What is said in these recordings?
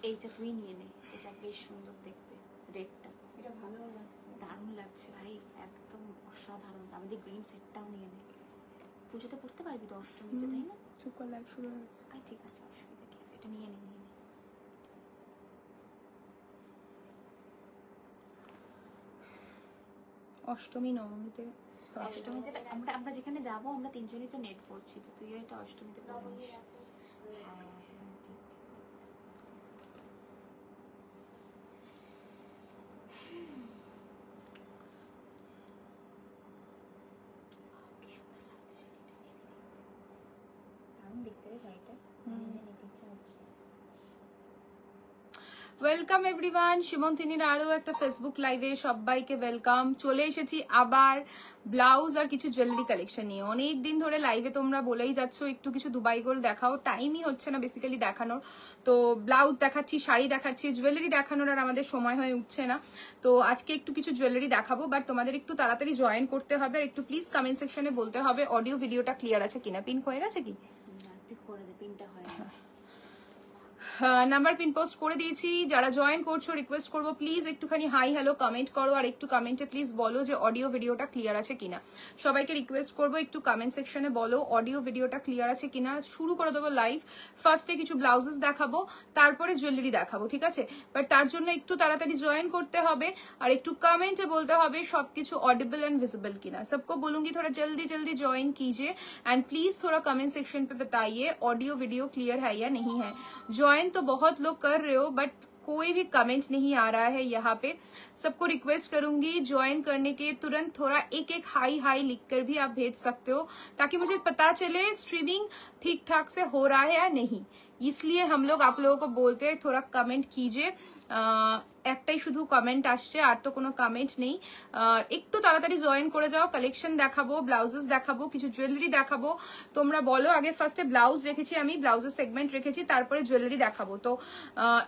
এইটা তুই নিয়ে নে, এটা বেশ সুন্দর দেখতে, রেডটা এটা ভালো লাগছে, দারুণ লাগছে ভাই, একদম অসাধারণ। আমাদের গ্রিন সেটটাও নিয়ে নে, পুজোতে পড়তে পারবি তো অষ্টমীতে, তাই না? চুপ করে লাইভ শুরু হয়েছে। আই ঠিক আছে, অসুবিধা কি আছে, এটা নিয়ে নে, নিয়ে নে। অষ্টমী নবমীতে, অষ্টমীতে আমরা যেখানে যাবো আমরা তিনজনই তো নেট পড়ছি, তো তুই এটা অষ্টমীতে পড়িস। হ্যাঁ ঠিক। দারুণ দেখতে রে শাড়িটা, নিতে ইচ্ছা হচ্ছে। ওয়েলকাম এভরিওয়ান, শিমন্তিনীর আরো একটা ফেসবুক লাইভে সবাইকে ওয়েলকাম। চলে এসেছি আবার ব্লাউজ আর কিছু জুয়েলারি কালেকশন নিয়ে। অনেক দিন ধরে লাইভে তোমরা বলেই যাচ্ছ একটু কিছু দুবাই গোল্ড দেখাও, টাইমই হচ্ছে না বেসিক্যালি দেখানোর। তো ব্লাউজ দেখাচ্ছি, শাড়ি দেখাচ্ছি, জুয়েলারি দেখানোর আর আমাদের সময় হয়ে উঠছে না। তো আজকে একটু কিছু জুয়েলারি দেখাবো, বাট তোমাদের একটু তাড়াতাড়ি জয়েন করতে হবে আর একটু প্লিজ কমেন্ট সেকশনে বলতে হবে অডিও ভিডিওটা ক্লিয়ার আছে কিনা। পিন হয়ে গেছে কি? করে দে, পিনটা হয় না। নাম্বার পিন পোস্ট করে দিয়েছি। যারা জয়েন করছো রিকোয়েস্ট করবো প্লিজ একটুখানি হাই হ্যালো কমেন্ট করো, আর একটু কমেন্টে প্লিজ বলো যে অডিও ভিডিওটা ক্লিয়ার আছে কিনা। সবাইকে রিকোয়েস্ট করবো একটু কমেন্ট সেকশনে বলো অডিও ভিডিওটা ক্লিয়ার আছে কিনা। শুরু করে দেবো লাইভ। ফার্স্টে কিছু ব্লাউজেস দেখাবো, তারপরে জুয়েলারি দেখাবো, ঠিক আছে? বাট তার জন্য একটু তাড়াতাড়ি জয়েন করতে হবে আর একটু কমেন্টে বলতে হবে সবকিছু ऑडिबल एंड विजिबल किना। सबको बोलूंगी थोड़ा जल्दी जल्दी ज्वाइन कीजिए एंड प्लीज थोड़ा कमेंट सेक्शन पे बताइए ऑडियो वीडियो क्लियर है या नहीं है। ज्वाइन तो बहुत लोग कर रहे हो बट कोई भी कमेंट नहीं आ रहा है यहाँ पे। सबको रिक्वेस्ट करूंगी ज्वाइन करने के तुरंत थोड़ा एक एक हाई हाई लिखकर भी आप भेज सकते हो, ताकि मुझे पता चले स्ट्रीमिंग ठीक ठाक से हो रहा है या नहीं। इसलिए हम लोग आप लोगों को बोलते हैं थोड़ा कमेंट कीजिए। একটাই শুধু কমেন্ট আসছে, আর তো কোনো কমেন্ট নেই। একটু তাড়াতাড়ি জয়েন করে যাও। কালেকশন দেখাবো, ব্লাউজেস দেখাবো, কিছু জুয়েলারি দেখাবো। তোমরা বলো, আগে ফার্স্টে ব্লাউজ রেখেছি আমি, ব্লাউজের সেগমেন্ট রেখেছি, তারপরে জুয়েলারি দেখাবো। তো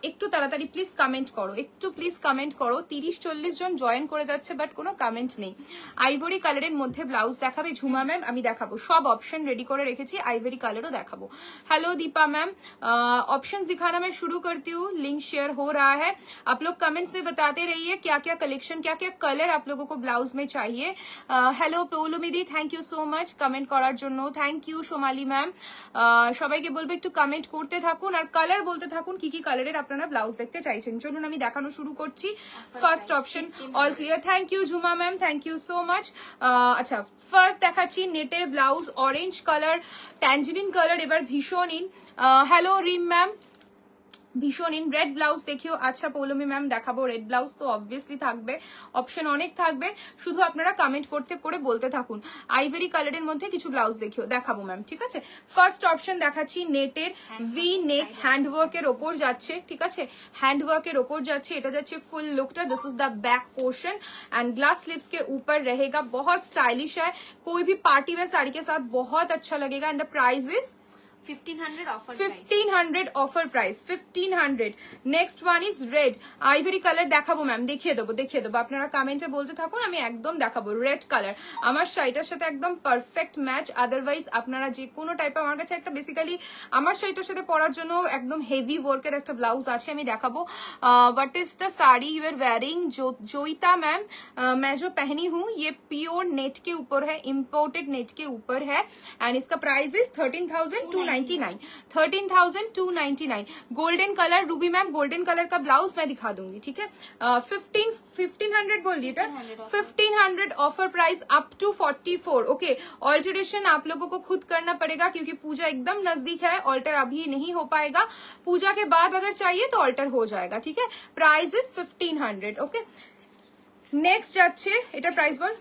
একটু তাড়াতাড়ি প্লিজ কমেন্ট করো, একটু প্লিজ কমেন্ট করো। 30-40 জন জয়েন করে যাচ্ছে বাট কোনো কমেন্ট নেই। আইভরি কালারের মধ্যে ব্লাউজ দেখাবে ঝুমা ম্যাম, আমি দেখাবো। সব অপশন রেডি করে রেখেছি, আইভরি কালারও দেখাবো। हेलो दीपा मैम, ऑप्शंस दिखाना मैं शुरू करती हूँ। लिंक शेयर हो रहा है, आप लोग कमेंट्स में बताते रहिए क्या क्या कलेक्शन, क्या क्या कलर आप लोगों को ब्लाउज में चाहिए। हेलो পৌলমিদি, thank you so much comment করার জন্য, থ্যাংক ইউ সোমালি ম্যাম। সবাইকে বলবো একটু কমেন্ট করতে থাকুন আর কালার বলতে থাকুন কি কি কালারের আপনারা ব্লাউজ দেখতে চাইছেন। চলুন আমি দেখানো শুরু করছি। First option all clear, thank you Jhuma ma'am, thank you so much. আচ্ছা ফার্স্ট দেখাচ্ছি নেটের blouse, orange colour, tangerine colour এবার ভীষণ ইন। হ্যালো রিম ম্যাম, ভীষণ ইন। রেড ব্লাউজ দেখিও। আচ্ছা পৌলমি ম্যাম দেখাবো, রেড ব্লাউজ তো অবভিয়াসলি থাকবে, অপশন অনেক থাকবে, শুধু আপনারা কমেন্ট করতে করে বলতে থাকুন। আইভরি কালারের মধ্যে কিছু ব্লাউজ দেখাবো ম্যাম, ঠিক আছে? ফার্স্ট অপশন দেখাচ্ছি নেটের ভি নেক, হ্যান্ডওয়ার্কের ওপর যাচ্ছে, ঠিক আছে? হ্যান্ডওয়ার্কের ওপর যাচ্ছে, এটা যাচ্ছে ফুল लुकটা। This is the back portion and glass sleeves के ऊपर रहेगा, बहुत स्टाइलिश है, कोई भी पार्टी वेयर साड़ी के साथ बहुत अच्छा लगेगा। And the price is 1500 offer 1500 offer price 1500। Next one is red, ivory colour দেখাবো ম্যাম, দেখিয়ে দেবো। আপনারা কমেন্টে বলতে থাকুন, আমি একদম দেখাবো। রেড কালার আমার শাড়িটার সাথে একদম পারফেক্ট ম্যাচ। আদারওয়াইজ আপনারা যে কোনো টাইপ, আমার কাছে একটা বেসিক্যালি আমার শাড়িটার সাথে পরার জন্য একদম হেভি ওয়ার্কের একটা ব্লাউজ আছে, আমি দেখাবো। What is the sari you are wearing Joita ma'am? मैं जो पहनी हूँ ये प्योर नेट के ऊपर है, इम्पोर्टेड नेट के ऊपर है एंड इसका price is 13,299। Golden colour, Ruby ma'am golden colour का ब्लाउज मैं दिखा दूंगी, ठीक है? 1500 बोल दिए, 1500 offer price up to 44। Okay, alteration आप लोगों को खुद करना पड़ेगा क्योंकि पूजा एकदम नजदीक है, ऑल्टर अभी नहीं हो पाएगा, पूजा के बाद अगर चाहिए तो ऑल्टर हो जाएगा, ठीक है? Price is 1500। ओके, नेक्स्ट যাচ্ছে, এটা প্রাইস বল।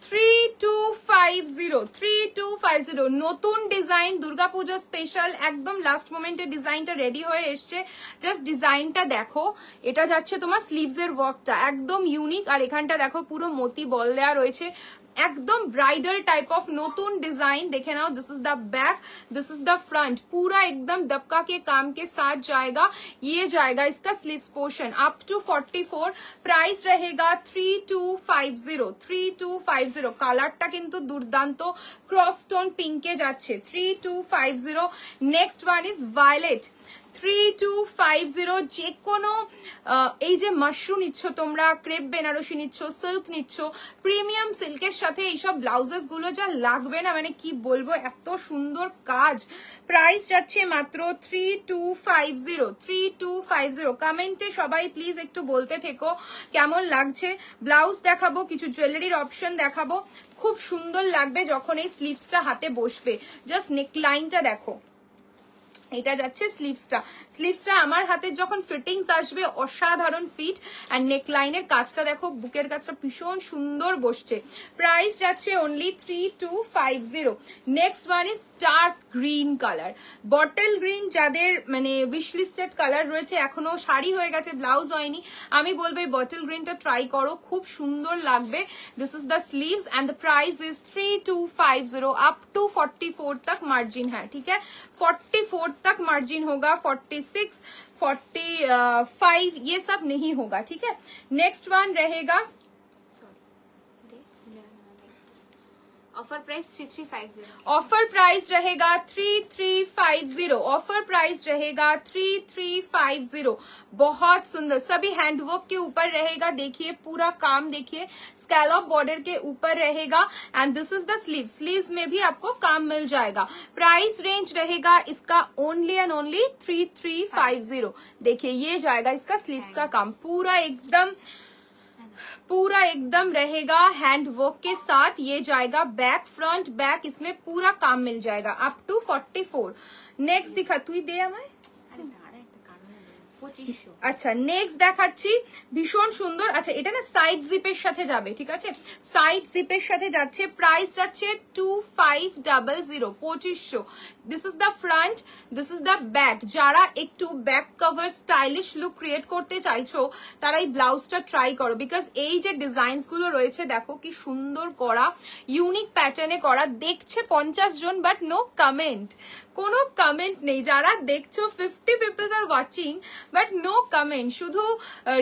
3250 নতুন ডিজাইন, দুর্গাপূজা স্পেশাল, একদম লাস্ট মোমেন্টে ডিজাইনটা রেডি হয়ে এসছে। জাস্ট ডিজাইনটা দেখো, এটা যাচ্ছে তোমার স্লিভস এর ওয়ার্কটা একদম ইউনিক, আর এখানটা দেখো পুরো মতি বল দেওয়া রয়েছে, एकदम ब्राइडल टाइप ऑफ नतून डिजाइन। देखे ना, this is the back, this is the front, पूरा एकदम दबका के काम के साथ जाएगा। ये जाएगा इसका sleeves portion up to 44। Price रहेगा 3250। কালারটা কিন্তু দুর্দান্ত, ক্রস টোন পিঙ্কে যাচ্ছে। 3250। Next one is violet. 3250 যে কোনো এই যে মাশরুম নিচ্ছ তোমরা, ক্রেপ বেনারসি নিচ্ছ, সিল্ক নিচ্ছ, প্রিমিয়াম সিল্কের সাথে এইসব ব্লাউজেস গুলো যা লাগবে না, মানে কি বলবো, এত সুন্দর কাজ। প্রাইস যাচ্ছে মাত্র 3250। কমেন্টে সবাই প্লিজ একটু বলতে থেকো কেমন লাগছে। ব্লাউজ দেখাবো, কিছু জুয়েলারির অপশন দেখাবো, খুব সুন্দর লাগবে যখন এই স্লিভসটা হাতে বসবে। জাস্ট নেকলাইনটা দেখো, এটা যাচ্ছে স্লিভসটা আমার হাতে যখন ফিটিংস আসবে অসাধারণ ফিট। এন্ড নেকলাইনের কাজটা দেখো, বুকের কাজটা ভীষণ সুন্দর বসছে। প্রাইস যাচ্ছে only 3250। Next one is dark green colour, bottle green, যাদের মানে উইশ লিস্টেড কালার রয়েছে, এখনো শাড়ি হয়ে গেছে ব্লাউজ হয়নি, আমি বলবো এই বটল গ্রিনটা ট্রাই করো, খুব সুন্দর লাগবে। This is the sleeves and the price is 3250 up to 44 तक मार्जिन है, ठीक है। 44 तक मार्जिन होगा, 46, 45 ये सब नहीं होगा, ठीक है। नेक्स्ट वन रहेगा, ऑफर प्राइस 3350। ऑफर प्राइस रहेगा 3350। ऑफर प्राइस रहेगा 3350। बहुत सुंदर, सभी हैंडवर्क के ऊपर रहेगा, देखिए पूरा काम देखिए, स्कैलॉप बॉर्डर के ऊपर रहेगा। And this is the sleeves में भी आपको काम मिल जाएगा। प्राइस रेंज रहेगा इसका ओनली एंड ओनली 3350। देखिए ये जाएगा इसका स्लीव्स का काम, पूरा एकदम रहेगा हैंड वर्क के साथ। ये जाएगा बैक, फ्रंट बैक, इसमें पूरा काम मिल जाएगा अप टू 44। नेक्स्ट दिखा तुई दे हमें, আচ্ছা নেক্সট দেখাচ্ছি, ভীষণ সুন্দর। আচ্ছা এটা না সাইড জিপের সাথে যাবে, ঠিক আছে, সাইড জিপের সাথে যাচ্ছে। প্রাইস যাচ্ছে 2500, 2500। This is the front, this is the back. যারা একটু back cover stylish look create করতে চাইছো তারা এই ব্লাউজটা ট্রাই করো, বিকজ এই যে ডিজাইনস গুলো রয়েছে দেখো কি সুন্দর করা, ইউনিক প্যাটার্নে করা। দেখছে 50 জন বাট নো কমেন্ট, কোনো কমেন্ট নেই। যারা দেখছো 50 peoples are watching but no comment, শুধু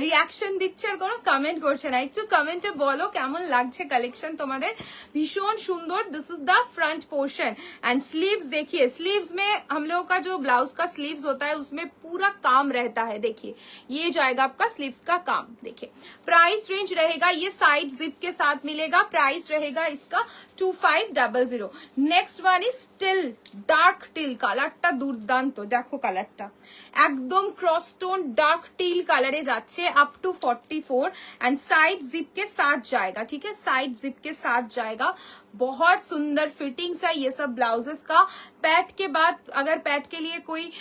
রিয়াকশন দিচ্ছে আর কোনো কমেন্ট করছে না। একটু কমেন্টে বলো কেমন লাগছে কালেকশন তোমাদের, ভীষণ সুন্দর। This is the front portion and sleeves देखिए, स्लीव्स में हम लोगों का जो ब्लाउज का स्लीव्स होता है उसमें पूरा काम रहता है। देखिए ये जाएगा आपका स्लीव्स का काम। देखिए प्राइस रेंज रहेगा, ये साइड जिप के साथ मिलेगा। प्राइस रहेगा इसका 2500। Next one is teal, dark teal, কালারটা দুর্দান্ত, দেখো কালারটা একদম cross tone dark teal colour जाच्छे up to 44 and side zip के साथ जाएगा, ठीक है, साइड जिप के साथ जाएगा। बहुत सुंदर फिटिंग्स है ये सब ब्लाउजेस का। पैट के बाद अगर पैट के लिए कोई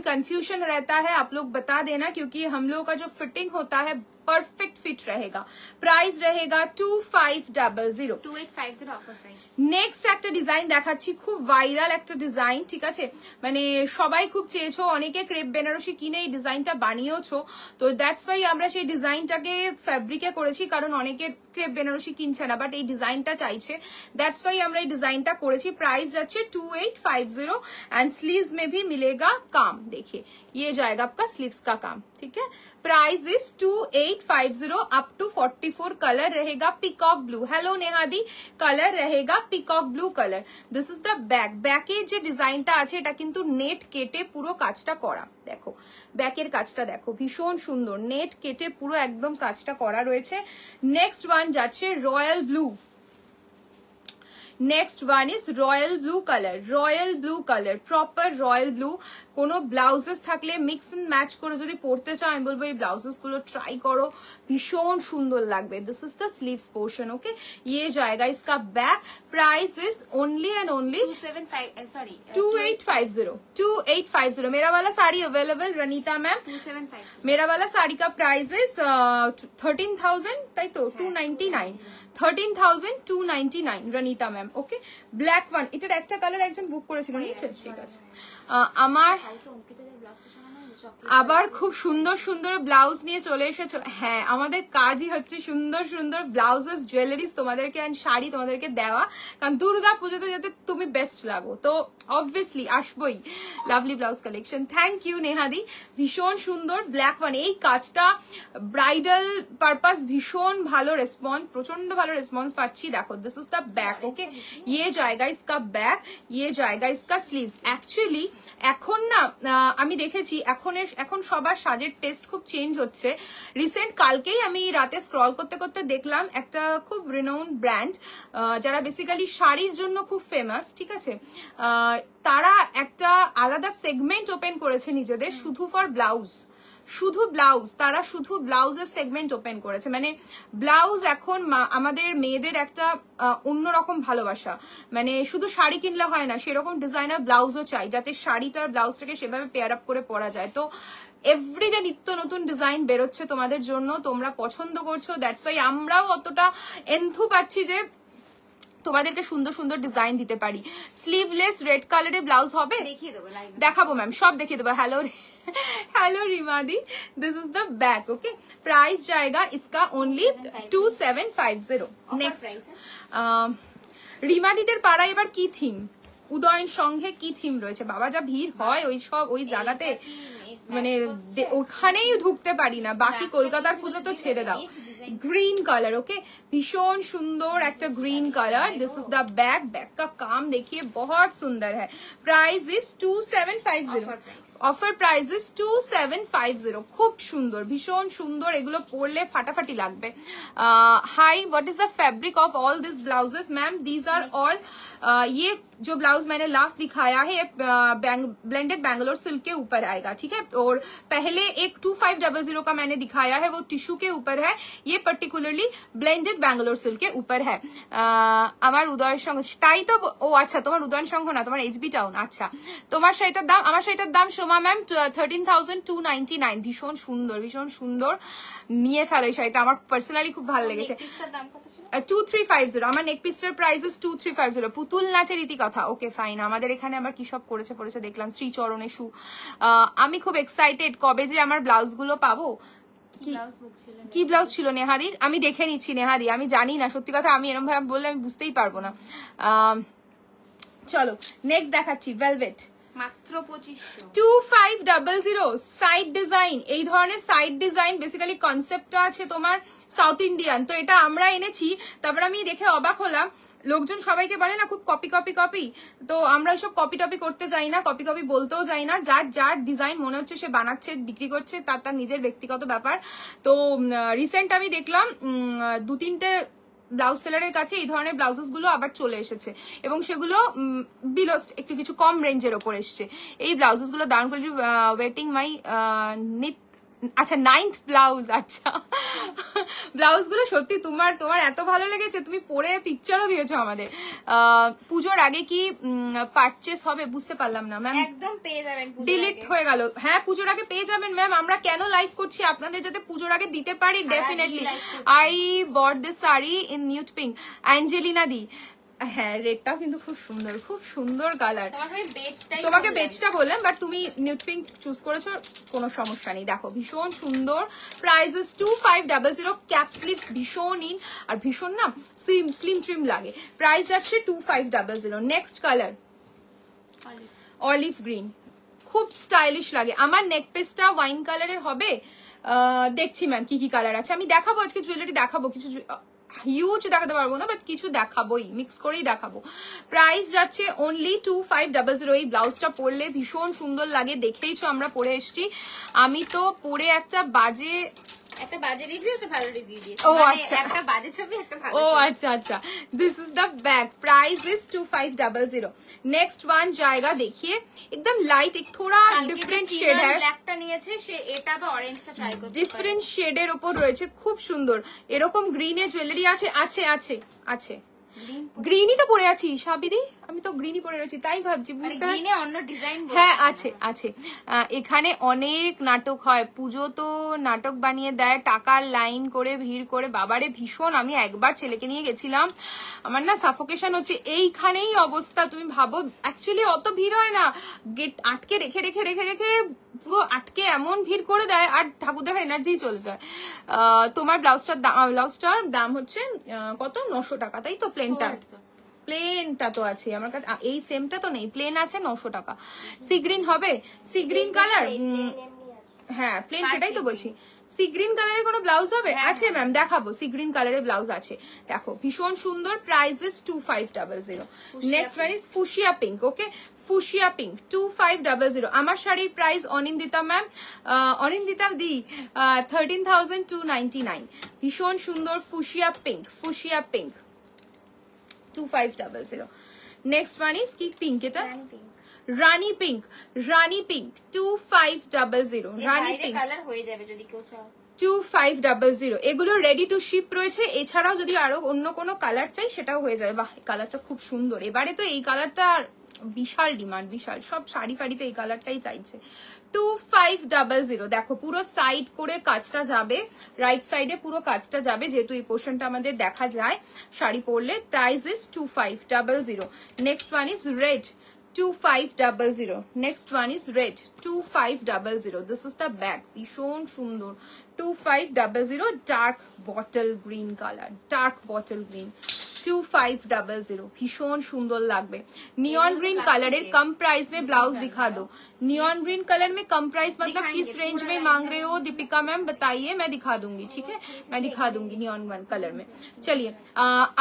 कंफ्यूजन रहता है आप लोग बता देना, क्योंकि हम लोगों का जो फिटिंग होता है परफेक्ट फिट रहेगा। प्राइस रहेगा 2500, 2850 ऑफर प्राइस। नेक्स्ट একটা ডিজাইন দেখাচ্ছি, খুব ভাইরাল একটা ডিজাইন, ঠিক আছে, মানে সবাই খুব চেয়েছো, অনেকে ক্রেপ বেনারসি কিনে এই ডিজাইনটা বানিয়েছো, তো দ্যাটস ওয়াই আমরা সেই ডিজাইনটাকে ফ্যাব্রিকে করেছি, কারণ অনেকে ক্রেপ বেনারসি কিনছে না বাট এই ডিজাইনটা চাইছে, দ্যাটস ওয়াই আমরা এই ডিজাইনটা করেছি। प्राइस যাচ্ছে 2850 एंड स्लीव्स में भी मिलेगा काम। देखिए ये जाएगा आपका स्लीव्स का काम, ठीक है। Price is 2850 up to 44। Colour रहेगा पिकॉक ब्लू, हेलो नेहादी, कलर रहेगा peacock blue colour. This is the back, ব্যাকের যে ডিজাইনটা আছে এটা কিন্তু নেট কেটে পুরো কাজটা করা, দেখো ব্যাকের কাজটা দেখো ভীষণ সুন্দর, নেট কেটে পুরো একদম কাজটা করা রয়েছে। নেক্সট ওয়ান যাচ্ছে royal blue, next one is royal blue colour, royal blue colour, proper royal blue. কোনো ব্লাউজেস থাকলে মিক্স এন্ড ম্যাচ করে যদি পরতে চাও আমি বলবো এই ব্লাউজেস গুলো ট্রাই করো, ভীষণ সুন্দর লাগবে। This is the sleeves portion, okay. ये जाएगा इसका back. Price is only and only 2850। मेरा वाला साड़ी अवेलेबल रनीता मैम, 2750। मेरा वाला साड़ी का प्राइस इज 13,000, তাই তো 299, 13,299 রনিতা ম্যাম, ওকে। ব্ল্যাক ওয়ান, এটার একটা কালার একজন বুক করেছিল, ঠিক আছে। আমার আবার খুব সুন্দর সুন্দর ব্লাউজ নিয়ে চলে এসেছো। হ্যাঁ আমাদের কাজই হচ্ছে সুন্দর সুন্দর ব্লাউজেস, জুয়েলারিজ তোমাদেরকে এন্ড শাড়ি তোমাদেরকে দেওয়া, কারণ দুর্গা পুজোতে যাতে তুমি বেস্ট লাগো, তো অবভিয়াসলি আসবোই lovely blouse collection. Thank you নেহাদি, ভীষণ সুন্দর ব্ল্যাক ওয়ান। এই কাজটা ব্রাইডাল পারপাস ভীষণ ভালো রেসপন্স, প্রচন্ড ভালো রেসপন্স পাচ্ছি। দেখো this is the back, okay. ये जाएगा इसका बैक, ये जाएगा इसका स्लीव्स। एक्चुअली এখন না আমি দেখেছি এখন সবার সাজের টেস্ট খুব চেঞ্জ হচ্ছে। রিসেন্ট কালকেই আমি রাতে স্ক্রল করতে করতে দেখলাম একটা খুব রিনাউন্ড ব্র্যান্ড যারা বেসিক্যালি শাড়ির জন্য খুব ফেমাস, ঠিক আছে, তারা একটা আলাদা সেগমেন্ট ওপেন করেছে নিজেদের শুধু ফর ব্লাউজ, শুধু ব্লাউজ, তারা শুধু ব্লাউজের সেগমেন্ট ওপেন করেছে। মানে ব্লাউজ এখন আমাদের মেয়েদের একটা অন্যরকম ভালোবাসা, মানে শুধু শাড়ি কিনলে হয় না, সেরকম ডিজাইনার ব্লাউজও চাই যাতে শাড়িটার ব্লাউজটাকে সেভাবে পেয়ার আপ করে পরা যায়। তো এভরিডে নিত্য নতুন ডিজাইন বেরোচ্ছে তোমাদের জন্য, তোমরা পছন্দ করছো, দ্যাটস ওয়াই আমরাও অতটা এন্থু পাচ্ছি যে তোমাদেরকে সুন্দর সুন্দর ডিজাইন দিতে পারি। স্লিভলেস রেড কালারের ব্লাউজ হবে, দেখিয়ে দেবো, দেখাবো ম্যাম, সব দেখিয়ে দেবো। हेलो रीमा दी, this is the back, okay. Price जाएगा इसका ओनली 2750। नेक्स्ट रीमा दीদের পাড়ায় এবার কি থিম, উদয়ন সংঘে কি থিম রয়েছে? বাবা যা ভিড় হয় ওই জায়গাতে, মানে ওখানেই ঢুকতে পারি না, বাকি কলকাতার পুজো তো ছেড়ে দাও। গ্রিন কালার, ওকে, ভীষণ সুন্দর একটা green colour. This is the back, back का काम देखिए बहुत सुंदर है। Price is 2750, offer price is 2750। খুব সুন্দর, ভীষণ সুন্দর, এগুলো পরলে ফাটাফাটি লাগবে। Hi, what is the fabric of all this blouses ma'am? These are all, ये जो ब्लाउज मैंने लास्ट दिखाया है ब्लेंडेड बैंगलोर सिल्क के ऊपर आएगा, ठीक है। और पहले एक 2500 का मैंने दिखाया है वो टिश्यू के ऊपर है, ये पर्टिकुलरली ब्लेंडेड बैंगलोर सिल्क के ऊपर है। আমার উদয়ের সঙ্গে তাই তো, ও আচ্ছা, তোমার উদয়ন সংঘ না, তোমার এইচবি টাউন। আচ্ছা, তোমার শাড়িটার দাম, আমার শাড়িটার দাম সোমা ম্যাম 13,299। ভীষণ সুন্দর, ভীষণ সুন্দর, নিয়ে ফেলো এই শাড়িটা, আমার পার্সোনালি খুব ভালো লেগেছে। 2350। আমার নেক পিসটার প্রাইস ইজ 2350। পুতুল নাচের রীতি কথা, ওকে ফাইন। আমাদের এখানে আবার কি সব করেছে দেখলাম, শ্রীচরণে শু। আমি খুব এক্সাইটেড, কবে যে আমার ব্লাউজ গুলো পাবো। কি ব্লাউজ ছিল নেহাদির? আমি দেখে নিচ্ছি নেহাদি, আমি জানি না সত্যি কথা, আমি এরকম ভাবে বললে আমি বুঝতেই পারবো না। চলো নেক্সট দেখাচ্ছি, ভেলভেট, মাত্র 2500। 2500 সাইড ডিজাইন। এই ধরনের সাইড ডিজাইন বেসিক্যালি কনসেপ্টটা আছে তোমার সাউথ ইন্ডিয়ান, তো এটা আমরা এনেছি। তারপর আমি দেখে অবাক হলাম, লোকজন সবাইকে বলে না খুব কপি কপি কপি, তো আমরা ওইসব কপি টপি করতে যাই না, কপি কপি বলতেও যাই না। যার ডিজাইন মনে হচ্ছে সে বানাচ্ছে, বিক্রি করছে, তার নিজের ব্যক্তিগত ব্যাপার। তো রিসেন্ট আমি দেখলাম 2-3টে ব্লাউজ সেলারের কাছে এই ধরনের ব্লাউজেস গুলো আবার চলে এসেছে, এবং সেগুলো বিলো একটু কিছু কম রেঞ্জের ওপর এসছে। এই ব্লাউজেস গুলো দারুণ করে ওয়েটিং মাই আচ্ছা 9th ব্লাউজ। আচ্ছা, ব্লাউজ গুলো সত্যি তোমার এত ভালো লেগেছে, তুমি পরে পিকচারও দিয়েছো আমাদের। পুজোর আগে কি পারচেস হবে? বুঝতে পারলাম না ম্যাম। একদম পেয়ে যাবেন, ডিলিট হয়ে গেল। হ্যাঁ, পুজোর আগে পেয়ে যাবেন ম্যাম। আমরা কেন লাইভ করছি? আপনাদের যাতে পুজোর আগে দিতে পারি। Definitely. I bought this sari in nude pink, Angelina দি। হ্যাঁ, রেডটাও কিন্তু খুব সুন্দর, খুব সুন্দর কালার। তোমাকে বেচটা বললাম, বাট তুমি নিউড পিঙ্ক চুজ করেছো, কোনো সমস্যা নেই। দেখো ভীষণ সুন্দর। Price is 2500। ক্যাপ স্লিভ ভীষণ ইন, আর ভীষণ না স্লিম ট্রিম লাগে। প্রাইস যাচ্ছে 2500। নেক্সট কালার অলিভ গ্রিন, খুব স্টাইলিশ লাগে। আমার নেক পিসটা ওয়াইন কালারের হবে, দেখছি ম্যাম কি কি কালার আছে। আমি দেখাবো আজকে জুয়েলারি, দেখাবো কিছু হিউজ দেখাতে পারবো না, বাট কিছু দেখাবোই, মিক্স করেই দেখাবো। প্রাইস যাচ্ছে অনলি 2500। এই ব্লাউজটা পরলে ভীষণ সুন্দর লাগে, দেখেইছো আমরা পরে এসছি। আমি তো পরে একটা বাজে রিভিউ, একটা ভালো রিভিউ দিয়েছি। ও আচ্ছা, একটা বাজে ছবি, একটা ভালো। ও আচ্ছা। This is the back, price is 2500। Next one जाएगा, देखिए एकदम लाइट, एक थोड़ा डिफरेंट शेड है। ব্ল্যাকটা নিয়েছে সে, এটা বা অরেঞ্জটা ট্রাই করতে পারে। ডিফারেন্ট শেডের উপর রয়েছে, খুব সুন্দর। এরকম গ্রিনে জুয়েলারি আছে। গ্রিনই তো পরে আছি সাবিদি, আমি তো গ্রিনই পরে রয়েছি, তাই ভাবছি বুঝতে পারছি। অন্য ডিজাইন, হ্যাঁ আছে। এখানে অনেক নাটক হয়, পুজো তো নাটক বানিয়ে দেয়, টাকার লাইন করে ভিড় করে, বাবারে ভীষণ। আমি একবার ছেলেকে নিয়ে গেছিলাম, আমার না সাফোকেশন হচ্ছে। এইখানেই অবস্থা, তুমি ভাবো। অ্যাকচুয়ালি অত ভিড় হয় না, গেট আটকে রেখে পুরো আটকে এমন ভিড় করে দেয়, আর ঠাকুর দেখার এনার্জি চলে যায়। তোমার ব্লাউজটার দাম হচ্ছে কত? 900 টাকা, তাই তো? প্লেনটা তো আছে আমার কাছে, এই সেমটা তো নেই, প্লেন আছে 900 টাকা। সি গ্রিন হবে, সি গ্রিন কালার। হ্যাঁ প্লেন, Fat সেটাই তো sea বলছি। সি গ্রিন কালারের কোনো ব্লাউজ হবে? হ্যাঁ, আছে ম্যাম, দেখাবো। সি গ্রিন কালারের ব্লাউজ আছে, দেখো ভীষণ সুন্দর। Price is 2500। Next one is fuchsia pink. Okay, fuchsia pink 2500। আমার শাড়ির প্রাইস অনিন্দিতা ম্যাম, অনিন্দিতা দি 13,299। ভীষণ সুন্দর fuchsia pink, fuchsia pink 2500। Next one is কি পিঙ্ক এটা? রানী পিঙ্ক, রানী পিঙ্ক 2500। রানী পিঙ্ক কালার হয়ে যাবে যদি কেউ চাও। 2500। এগুলো রেডি টু শিপ রয়েছে। এছাড়াও যদি আরো অন্য কোনো কালার চাই সেটাও হয়ে যাবে। বাহ, কালারটা খুব সুন্দর। এবারে তো এই কালারটা বিশাল ডিমান্ড, বিশাল। সব শাড়ি ফাড়িতে এই কালারটাই চাইছে। 2500। দেখো পুরো সাইড করে কাজটা যাবে, রাইট সাইডে পুরো কাজটা যাবে, যেহেতু এই পোর্শনটা আমাদের দেখা যায় শাড়ি পরলে। Price is 2500। Next one is red 2500। Next one is red 2500। This is the bag, ভীষণ সুন্দর। 2500। Dark bottle green colour, dark bottle green 2500। भीषण सुंदर लागবে। नियॉन ग्रीन कलर कम प्राइस में ब्लाउज दिखा दो। नियॉन ग्रीन कलर में कम प्राइस मतलब किस रेंज में मांग रहे हो दीपिका मैम, बताइए, मैं दिखा दूंगी। ठीक है, मैं दिखा दूंगी नियॉन कलर में। चलिए,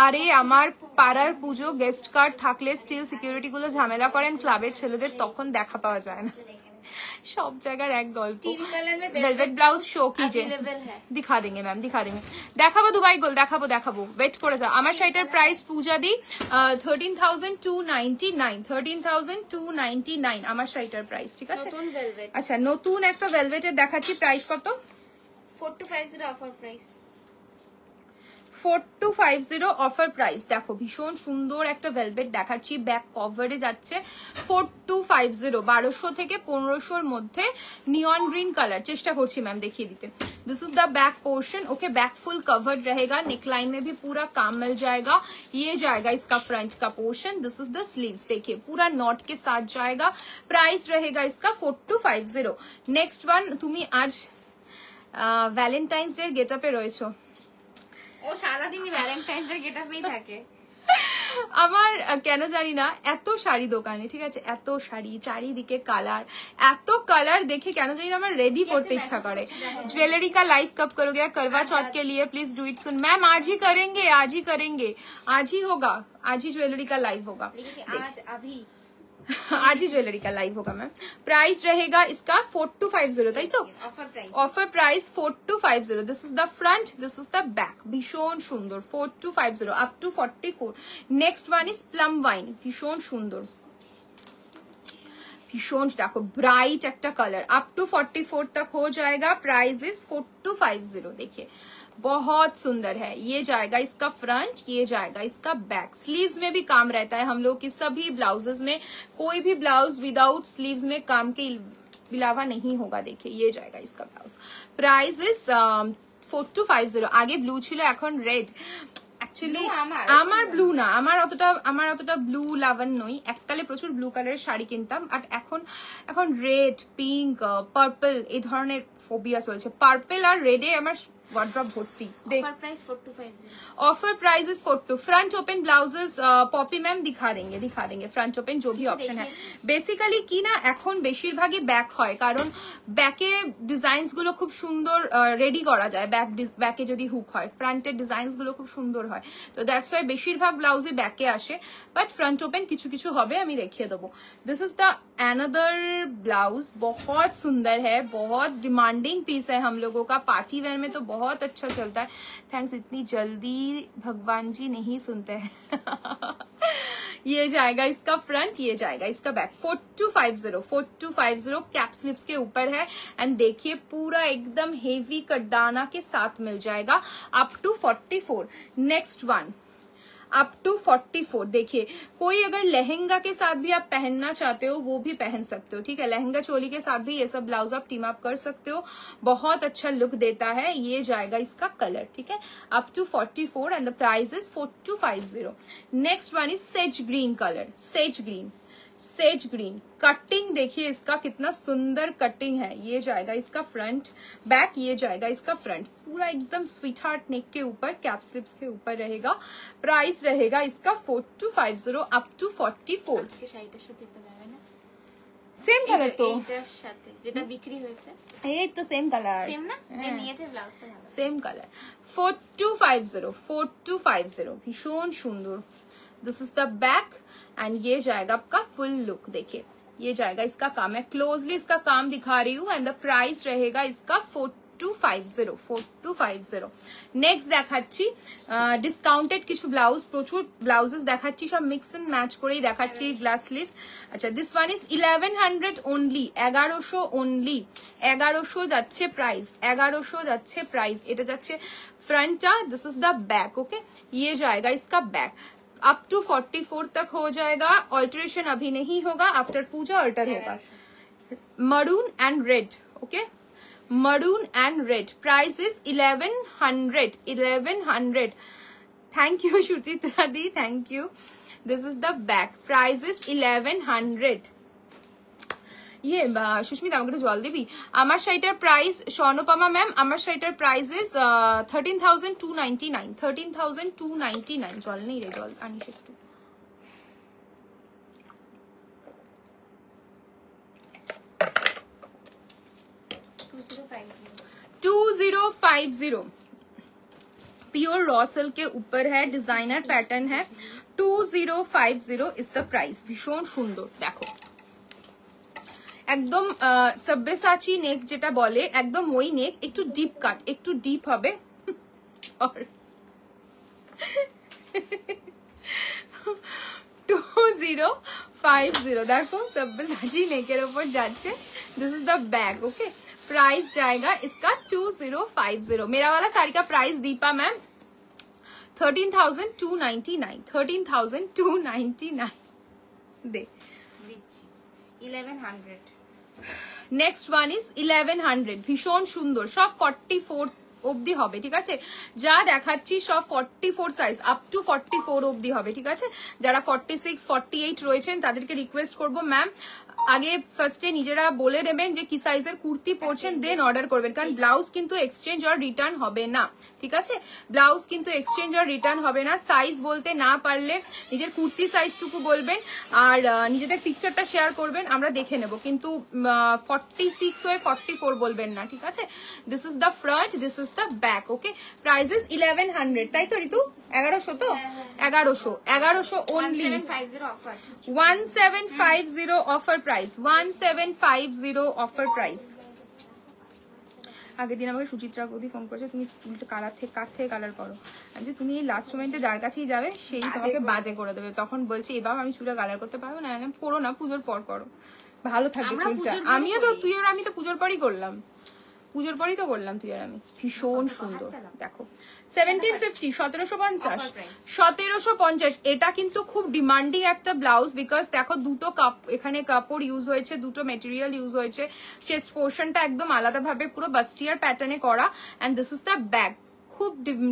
আরে আমার পাড়ার পুজো গেস্ট কার্ড থাকলে স্টিল সিকিউরিটি গুলো ঝামেলা করেন ক্লাবের ছেলেদের, তখন দেখা পাওয়া যায় না। सब जगह एक गल्प। वेलवेट ब्लाउज शो कीजिए, दिखा देंगे मैम, दिखा देंगे। देखाबो दुबाई गोल, देखाबो देखाबो, वेट करे जाओ। आमार शाड़ीटार प्राइस पूजा दी 13,299। 13,299 आमार शाड़ीटार प्राइस। ठीक है, अच्छा नतून एक वेलवेटेर देखाচ্ছি। प्राइस कत? 4250 ऑफर प्राइस। 4250 offer price. দেখো ভীষণ সুন্দর একটা ভেলভেট দেখাচ্ছি, ব্যাক কভারে যাচ্ছে 4250। 1200 থেকে 1500 মধ্যে नियॉन ग्रीन कलर। চেষ্টা করছি ম্যাম দেখিয়ে দিতে। This is the back portion. Okay, back full covered रहेगा, नेकलाइन में भी पूरा काम मिल जाएगा। ये जाएगा इसका फ्रंट का portion. This is the sleeves, देखिए पूरा नॉट के साथ जाएगा। प्राइस रहेगा इसका 4250। नेक्स्ट वन, তুমি আজ ভ্যালেন্টাইন্স ডে গেটআপে রয়েছো। ও সারাদিনই ভ্যালেন্টাইন্স এর গেটআপেই থাকে। আমার কেন জানি না এত শাড়ি দোকানে, ঠিক আছে, এত শাড়ি, চারিদিকে কালার, এত কালার দেখে কেন জানি না আমার রেডি করতে ইচ্ছা করে। ज्वेलरी का लाइव कब करोगे? करवा चौथ के लिए please do it soon. Ma'am आज ही करेंगे, आज ही करेंगे, आज ही होगा, आज ही ज्वेलरी का लाइव होगा। आज अभी आज ही ज्वेलरी का लाइव होगा मैम। प्राइस रहेगा इसका 4250, ताई तो offer price 4250। This is the front, this is the back. भीषण सुंदर 4250 up to 44। Next one is plum wine, भीषण सुंदर, भीषण देखो ब्राइट एक कलर। अप टू 44 तक हो जाएगा। Price is 4250। देखिए बहुत सुंदर है। ये जाएगा इसका फ्रंट, ये जाएगा इसका बैक। स्लीव्स में भी काम रहता है हम लोग की सभी ब्लाउजेस में। कोई भी ब्लाउज विदाउट स्लीव्स में काम के अलावा नहीं होगा। देखिए ये जाएगा इसका ब्लाउज। Price is 4250। आगे ब्लू छिलो, এখন রেড। অ্যাকচুয়ালি আমার ব্লু না, আমার অতটা ব্লু লাভার নই। এককালে প্রচুর ব্লু কালারের শাড়ি কিনতাম, আর এখন রেড, পিঙ্ক, পার্পল এই ধরনের ফোবিয়া চলছে। পার্পল আর রেডে আমার वार्डरोब भर्ती। Offer price 4250। Offer price is 42। Front open blouses Poppy ma'am दिखा देंगे फ्रंट ओपन जो भी ऑप्शन है। बेसिकली की ना এখন বেশিরভাগই ব্যাক হয়, কারণ ব্যাকে ডিজাইনস গুলো খুব সুন্দর রেডি করা যায়। ব্যাকে যদি হুক হয়, ফ্রন্টের ডিজাইনস গুলো খুব সুন্দর হয়, তো দ্যাটস ওয়াই বেশিরভাগ ব্লাউজে ব্যাকে আসে। বাট फ्रंट ओपन কিছু কিছু হবে, আমি দেখিয়ে দেবো। This is the another blouse, बहुत सुंदर है, बहुत डिमांडिंग पीस है हम लोगों का। पार्टी वेयर में तो बहुत अच्छा चलता है। थैंक्स, इतनी जल्दी भगवान जी नहीं सुनते हैं। ये जाएगा इसका फ्रंट, ये जाएगा इसका बैक। 4250 कैप स्लिप्स के ऊपर है। एंड देखिए पूरा एकदम हेवी कटदाना के साथ मिल जाएगा। Up to 44। Next one up to 44। देखिए कोई अगर लहंगा के साथ भी आप पहनना चाहते हो वो भी पहन सकते हो। ठीक है, लहंगा चोली के साथ भी ये सब ब्लाउज आप टीम अप कर सकते हो, बहुत अच्छा लुक देता है। ये जाएगा इसका कलर। ठीक है, up to 44 and the price is 4250। Next one is sage green colour, sage green, sage green. Cutting देखिए इसका कितना सुंदर कटिंग है। ये जाएगा इसका फ्रंट, बैक, ये जाएगा इसका फ्रंट। पूरा एकदम स्वीट हार्ट नेक के ऊपर, कैप स्लिप्स के ऊपर रहेगा। प्राइस रहेगा इसका 4250 अप टू 44। সেম কালার তো, এইটার সাথে যেটা বিক্রি হয়েছে এই তো সেম কালার, সেম না? যে নিয়েছে ব্লাউজটা ভালো। सेम कलर 4250 भीषण सुंदर। This is the back and ये जाएगा आपका फुल लुक। देखिए ये जाएगा इसका काम, मैं क्लोजली इसका काम दिखा रही हूँ एंड द प्राइस रहेगा इसका 4250। नेक्स्ट দেখাচ্ছি ডিসকাউন্টেড কিছু ব্লাউজ, প্রচুর ব্লাউজেস দেখাচ্ছি, সব মিক্স এন্ড ম্যাচ করেই দেখাচ্ছি গ্লাস স্লিভস। আচ্ছা this one is 1100 only, 1100 only, 1100 যাচ্ছে প্রাইস, 1100 যাচ্ছে প্রাইস। এটা যাচ্ছে फ्रंटটা, this is the back. Okay ये जाएगा इसका बैक, अप टू 44 तक हो जाएगा। ऑल्टरेशन अभी नहीं होगा, आफ्टर पूजा अल्टर होगा। Maroon and red, okay maroon and red, price is 1100। thank you Shuchitra di, thank you। this is the back, price is 1100। ये সুস্মিতা আমাকে একটু জল দিবি? আমার শাড়িটার প্রাইস, স্বর্ণপামা ম্যাম আমার শাড়িটার প্রাইস ইজ 13,299, 13,299। জল নেই রে, জল আনিস একটু। 2050 प्योर रॉ सिल्क के ऊपर है, डिजाइनर पैटर्न है। 2050 इज द प्राइस। भीषण सुंदर, देखो একদম সব্যসাচী নেক যেটা বলে, একদম ওই নেক, একটু ডিপ কাট, একটু ডিপ হবে। 2050 দেখো সব্যসাচী নেকের উপর যাচ্ছে। This is the bag. Okay price जाएगा इसका 2050। मेरा वाला साड़ी का price Deepa ma'am 13,299, 13,299 they. 1100। Next one is 1100, ভীষণ সুন্দর, সব 44 অবধি হবে, ঠিক আছে? যা দেখাচ্ছি সব 44 সাইজ, আপ টু 44 অবধি হবে, ঠিক আছে? যারা 46, 48 রয়েছেন তাদেরকে রিকোয়েস্ট করবো ম্যাম আগে ফার্স্টে নিজেরা বলে দেবেন যে কি সাইজের কুর্তি পরছেন, দেন অর্ডার করবেন, কারণ ব্লাউজ কিন্তু এক্সচেঞ্জ আর রিটার্ন হবে না, ঠিক আছে? ব্লাউজ কিন্তু এক্সচেঞ্জ আর রিটার্ন হবে না। সাইজ বলতে না পারলে নিজের কুর্তি সাইজটুকু বলবেন আর নিজেদের পিকচারটা শেয়ার করবেন, আমরা দেখে নেব, কিন্তু 46 হয়ে 44 বলবেন না, ঠিক আছে? This is the front, this is the back. Okay price is 1100, তাই তো ঋতু? 1100 তো? 1100 only। 1750 offer, 1750 offer price, 1750 offer price. আগের দিন আমাকে সুচিত্রা বৌদি ফোন করেছে, তুমি চুলটা কালার থেকে কাট থেকে কালার করো। আমি যে তুমি এই লাস্ট মোমেন্টে যার কাছেই যাবে সেই তোমাকে বাজে করে দেবে। তখন বলছে এবার আমি চুলটা কালার করতে পারবো না, করো না, পুজোর পর করো, ভালো থাকবে চুলটা। আমিও তো, তুই আর আমি তো পুজোর পরই করলাম, পুজোর পরই তো করলাম তুই আর আমি। ভীষণ সুন্দর, দেখো 1750, 1750, 1750। এটা কিন্তু খুব ডিমান্ডিং একটা ব্লাউজ, বিকজ দেখো দুটো এখানে কাপড় ইউজ হয়েছে, দুটো মেটেরিয়াল ইউজ হয়েছে, চেস্ট পোর্শনটা একদম আলাদাভাবে পুরো বাস্টিয়ার প্যাটার্নে করা, and this is the back. খুব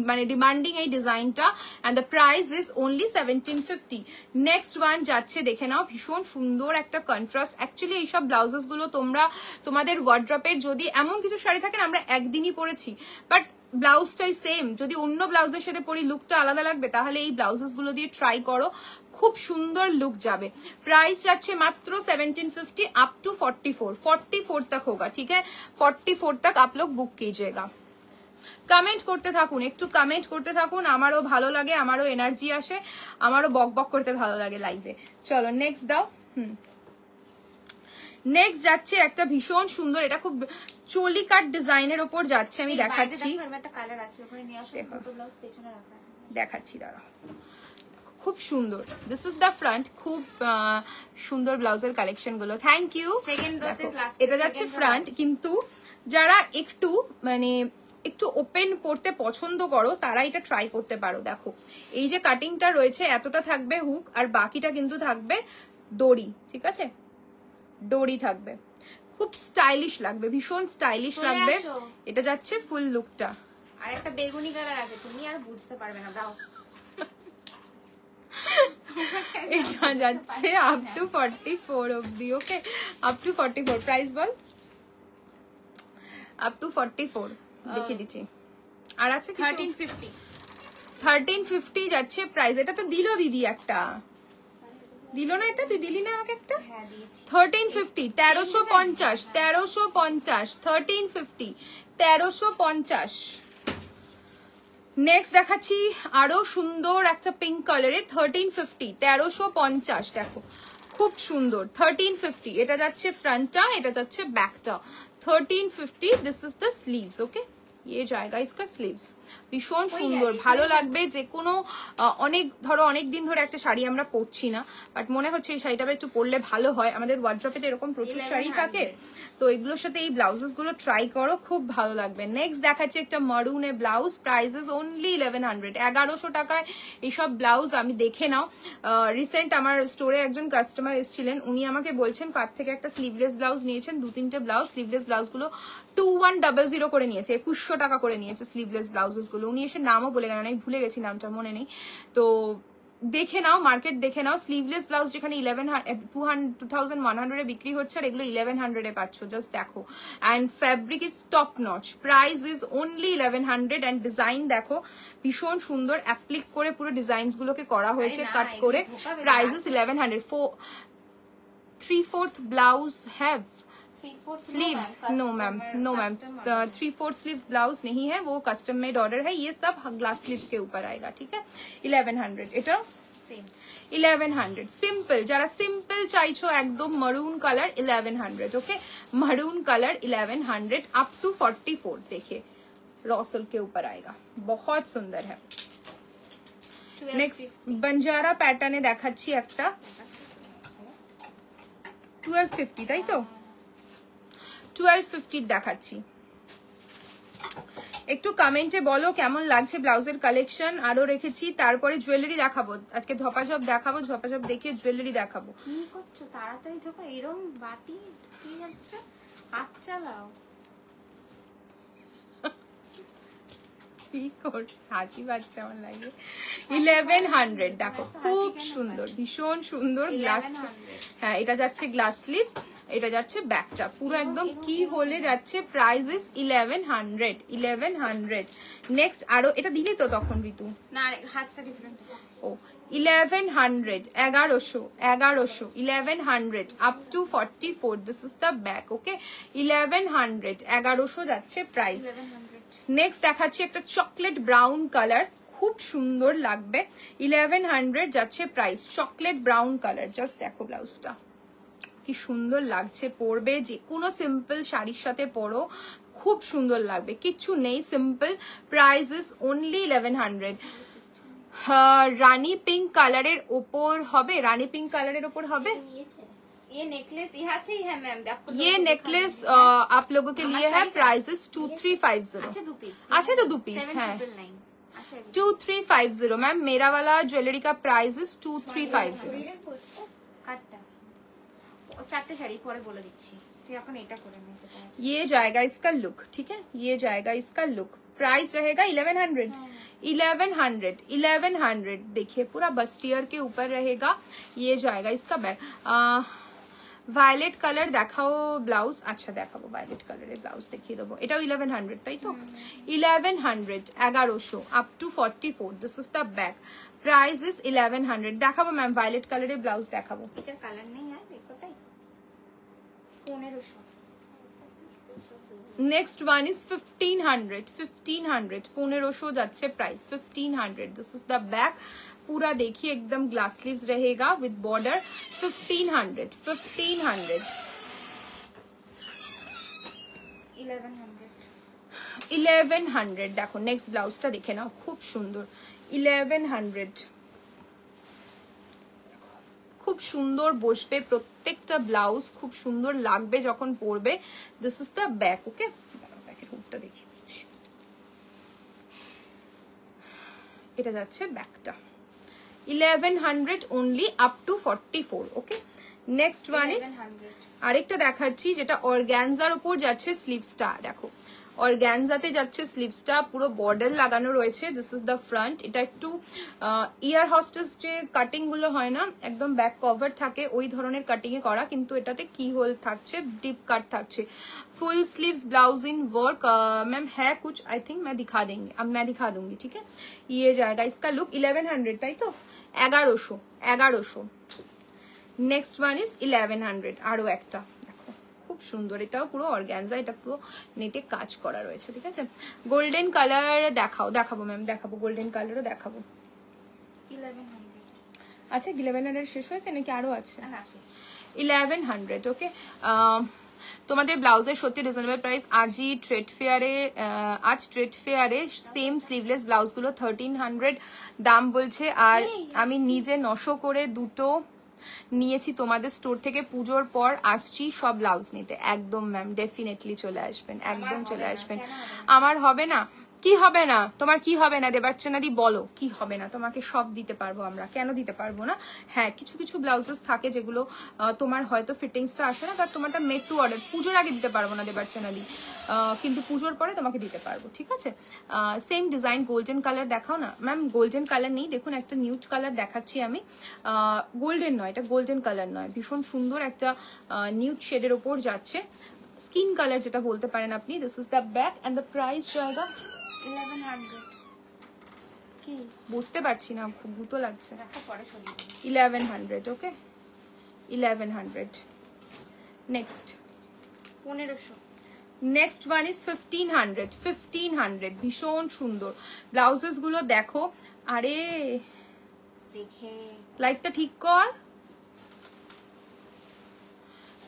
মানে ডিমান্ডিং এই ডিজাইনটা, and the price is only 1750। Next one যাচ্ছে, দেখে নাও, ভীষণ সুন্দর একটা কন্ট্রাস্ট। অ্যাকচুয়ালি এইসব ব্লাউজেস গুলো তোমরা তোমাদের ওয়ার্ড্রপের যদি এমন কিছু শাড়ি থাকে না, আমরা একদিনই পরেছি, বাট ব্লাউজটাই সেম, যদি অন্য ব্লাউজের সাথে পরি লুকটা আলাদা লাগবে, তাহলে এই ব্লাউজেস গুলো দিয়ে ট্রাই করো, খুব সুন্দর লুক যাবে। प्राइस যাচ্ছে মাত্র 1750 अप टू 44 तक होगा, ठीक है? 44 तक आप लोग बुक कीजिएगा। কমেন্ট করতে থাকুন, একটু কমেন্ট করতে থাকুন, আমারও ভালো লাগে, আমারও এনার্জি আসে, আমারও বক বক করতে ভালো লাগে লাইভে। চলো নেক্সট দাও। নেক্সট যাচ্ছে একটা ভীষণ সুন্দর, এটা খুব চলি কাট ডিজাইনের উপর যাচ্ছে, আমি দেখাচ্ছি, দেখাচ্ছি দাঁড়া, খুব সুন্দর। দিস ইজ দ্য ফ্রন্ট, খুব সুন্দর ব্লাউজের কালেকশন গুলো। Thank you. এটা যাচ্ছে ফ্রন্ট, কিন্তু যারা একটু মানে একটু ওপেন পড়তে পছন্দ করো তারা এটা ট্রাই করতে পারো। দেখো এই যে কাটিংটা রয়েছে, এতটা থাকবে হুক আর বাকিটা কিন্তু থাকবে দড়ি, ঠিক আছে? দড়ি থাকবে, খুব স্টাইলিশ লাগবে, ভীষণ স্টাইলিশ লাগবে। এটা যাচ্ছে ফুল লুকটা। আর একটা বেগুনি কালার আছে, তুমি আর বুঝতে পারবে না, দাও। এটা যাচ্ছে আপ টু 44 অবধি। ওকে up to 44, price ball? Up to 44 দেখিয়ে দিচ্ছি। আর আছে 1350, 1350 যাচ্ছে প্রাইস। এটা তো দিল দিদি একটা, দিল না এটা? তুই দিলি না আমাকে একটা? হ্যাঁ দিয়েছি। 1350, 1350, 1350, 1350, 1350। নেক্সট দেখাচ্ছি আরো সুন্দর একটা পিঙ্ক কালারে 1350, 1350। দেখো খুব সুন্দর 1350। এটা যাচ্ছে ফ্রন্টটা, এটা যাচ্ছে ব্যাকটা। 1350, দিস ইজ দ্য স্লিভস। ওকে, ये जाएगा इसका স্লিভস। ভীষণ সুন্দর, ভালো লাগবে। যে কোনো অনেক ধরো অনেক দিন ধরে একটা শাড়ি আমরা পরছি না, বাট মনে হচ্ছে এই শাড়িটা একটু পরলে ভালো হয়। আমাদের ওয়ার্ড্রপে এরকম প্রচুর শাড়ি থাকে, তো এগুলোর সাথে এই ব্লাউজেস গুলো ট্রাই করো, খুব ভালো লাগবে। নেক্সট দেখাচ্ছি একটা মারুনে ব্লাউজ, প্রাইসেস অনলি 1100, 1100 টাকায় এইসব ব্লাউজ। আমি দেখে নাও, রিসেন্ট আমার স্টোরে একজন কাস্টমার এসেছিলেন, উনি আমাকে বলছেন কার থেকে একটা স্লিভলেস ব্লাউজ নিয়েছেন, 2-3টে ব্লাউজ। স্লিভলেস ব্লাউজ গুলো 2100 করে নিয়েছে, 2100 টাকা করে নিয়েছে স্লিভলেস ব্লাউজেস গুলো। উনি এসে নামও বলে গেলেন, আমি ভুলে গেছি নামটা, মনে নেই। তো দেখে নাও, মার্কেট দেখে নাও। স্লিভলেস ব্লাউজ যেখানে 2100 এ বিক্রি হচ্ছে, আর এগুলো 1100 এ পাচ্ছ। জাস্ট দেখো, and fabric is top notch, price is only 1100। And design দেখো ভীষণ সুন্দর, অ্যাপ্লিক করে পুরো ডিজাইনস গুলোকে করা হয়েছে, কাট করে। Price is 1100। 3/4 blouse have sleeves? No ma'am, no ma'am, 3/4 sleeves blouse नहीं है, वो कस्टम मेड ऑर्डर है। ये सब ग्लास स्लीव्स के ऊपर आएगा, ठीक है। 1100 এটা সেম 1100 সিম্পল। যারা সিম্পল চাইছো একদম মারুন কালার 1100, ओके। Maroon colour 1100 up to 44। देखिए रॉ सिल्क के ऊपर आएगा, बहुत सुंदर है। नेक्स्ट बंजारा पैटर्ने দেখাচ্ছি একটা 1250, তাই তো? 1250 দেখাচ্ছি। একটু কমেন্টে বলো কেমন লাগছে ব্লাউজের কালেকশন। আরো রেখেছি, তারপরে জুয়েলারি দেখাবো আজকে, ঝপাঝপ দেখাবো, ঝপাঝপ দেখিয়ে জুয়েলারি দেখাবো। কি করছো? তাড়াতাড়ি ঢোকো, এরম বাটি কি যাচ্ছে, হাত চালাও। কি করছো? হাসি পাচ্ছে আমার লাগে। 1100 দেখো, খুব সুন্দর, ভীষণ সুন্দর গ্লাস। হ্যাঁ, এটা যাচ্ছে গ্লাস স্লিভস, এটা যাচ্ছে ব্যাকটা, পুরো একদম কি হলে যাচ্ছে। Price is 1100, 1100। নেক্সট আরো এটা দিলি তো তখন ঋতু? না, হাতটা ডিফারেন্ট। ও 1100, 1100, 1100, 1100 up to 44। This is the back, okay. 1100, 1100 যাচ্ছে প্রাইস। নেক্সট দেখাচ্ছি একটা চকলেট ব্রাউন কালার, খুব সুন্দর লাগবে। 1100 যাচ্ছে price, chocolate brown colour. Just দেখো ব্লাউজটা কি সুন্দর লাগছে, পরবে যে কোনো সিম্পল শাড়ির সাথে পরো, খুব সুন্দর লাগবে, কিচ্ছু নেই, simple. Price is only 1100। Rani pink কালারের ওপর হবে, রানী পিঙ্ক কালারের ওপর হবে। ये नेकलेस यहाँ से ही है मैम, ये नेकलेस आप लोगों के लिए है। Price is 2350। अच्छा 2 पीस, अच्छा तो 2 पीस है 2350 मैम। मेरा वाला ज्वेलरी का प्राइस इज 2350। ये जाएगा इसका लुक, ठीक है, ये जाएगा इसका लुक। प्राइस रहेगा 1100, 1100, 1100। देखिए पूरा बस्टियर के ऊपर रहेगा, ये जाएगा इसका बैग। ভায়োলেট কালার দেখাও ব্লাউজ। আচ্ছা দেখাবো, ভায়োলেট কালারের ব্লাউজ দেখিয়ে দেবো। এটাও 1100, তাই তো? 1100, 1100 up to 44। This is the back, price is 1100। দেখাবো ম্যাম, ভায়োলেট কালারের ব্লাউজ দেখাবো। এটার কালার নেই আর এটাই 1500। নেক্সট ওয়ান ইজ 1500, 1500, 1500 যাচ্ছে price, 1500। This is the back, पूरा देखिए एकदम ग्लास स्लीव्स रहेगा विद बॉर्डर। 1500, 1500, 1100। देखो नेक्स्ट ब्लाउजটা দেখে নাও, খুব সুন্দর। 1100 খুব সুন্দর বসবে প্রত্যেকটা ব্লাউজ, খুব সুন্দর লাগবে যখন পরবে। দিস ইজ দ্য ব্যাক, ওকে। ব্যাকের হুকটা দেখিয়ে দিচ্ছি, এটা যাচ্ছে ব্যাকটা। 1100 only up to 44, okay. Next one is আরেকটা দেখাচ্ছি যেটা অর্গানজার উপর যাচ্ছে। স্লিভসটা দেখো, অর্গানজাতে যাচ্ছে স্লিভসটা, পুরো বর্ডার লাগানো রয়েছে। This is the front. এটা একটু ইয়ার হস্টেস যে কাটিং গুলো হয় না, একদম ব্যাক কভার থাকে, ওই ধরনের কাটিং এ করা, কিন্তু এটাতে কি হোল থাকছে, ডিপ কাট থাকছে। Full sleeves blouse in work ma'am है कुछ, आई थिंक मैं दिखा देंगे, अब मैं दिखा दूंगी, ठीक है। ये जाएगा इसका लुक 1100, ताई तो 1100, 1100, নেক্সট ওয়ান ইজ 1100, আরো একটা দেখো খুব সুন্দর, এটাও পুরো অর্গানজা, এটা পুরো নেটে কাজ করা রয়েছে, ঠিক আছে। গোল্ডেন কালার দেখাবো ম্যাম, দেখাবো গোল্ডেন কালারও দেখাবো। 1100 আচ্ছা 1100 শেষ হয়েছে নাকি আরো আছে? না শেষ। 1100 ওকে। তোমাদের ব্লাউজের সত্যি রিজনেবল প্রাইস। আজই ট্রেড ফেয়ারে সেম স্লিভলেস ব্লাউজগুলো 1300 দাম বলছে, আর আমি নিজে 900 করে দুটো নিয়েছি তোমাদের স্টোর থেকে। পুজোর পর আসছি সব ব্লাউজ নিতে। একদম ম্যাম, ডেফিনেটলি চলে আসবেন, একদম চলে আসবেন। আমার হবে না? কি হবে না? তোমার কি হবে না দেবার্চনাদি, বলো কি হবে না? তোমাকে সব দিতে পারবো আমরা, কেন দিতে পারবো না? হ্যাঁ, কিছু কিছু ব্লাউজেস থাকে যেগুলো তোমার হয়তো ফিটিংসটা আসে না, বাট তোমারটা মেড টু অর্ডার, পুজোর আগে দিতে পারবো না দেবার্চনাদি, কিন্তু পুজোর পরে তোমাকে দিতে পারবো, ঠিক আছে। সেম ডিজাইন গোল্ডেন কালার দেখাও না ম্যাম। গোল্ডেন কালার নেই, দেখুন একটা নিউড কালার দেখাচ্ছি আমি। গোল্ডেন নয়, এটা গোল্ডেন কালার নয়, ভীষণ সুন্দর একটা নিউড শেডের ওপর যাচ্ছে, স্কিন কালার যেটা বলতে পারেন আপনি। This is the back and the price জায়গা 1100 কি বুঝতে পারছি না, খুব গুতো লাগছে। দেখো পরে সরিয়ে দেব। 1100 ওকে, 1100। নেক্সট 1500 নেক্সট ওয়ান ইজ 1500 ভীষণ সুন্দর ব্লাউজেস গুলো দেখো। আরে দেখে লাইটটা ঠিক কর।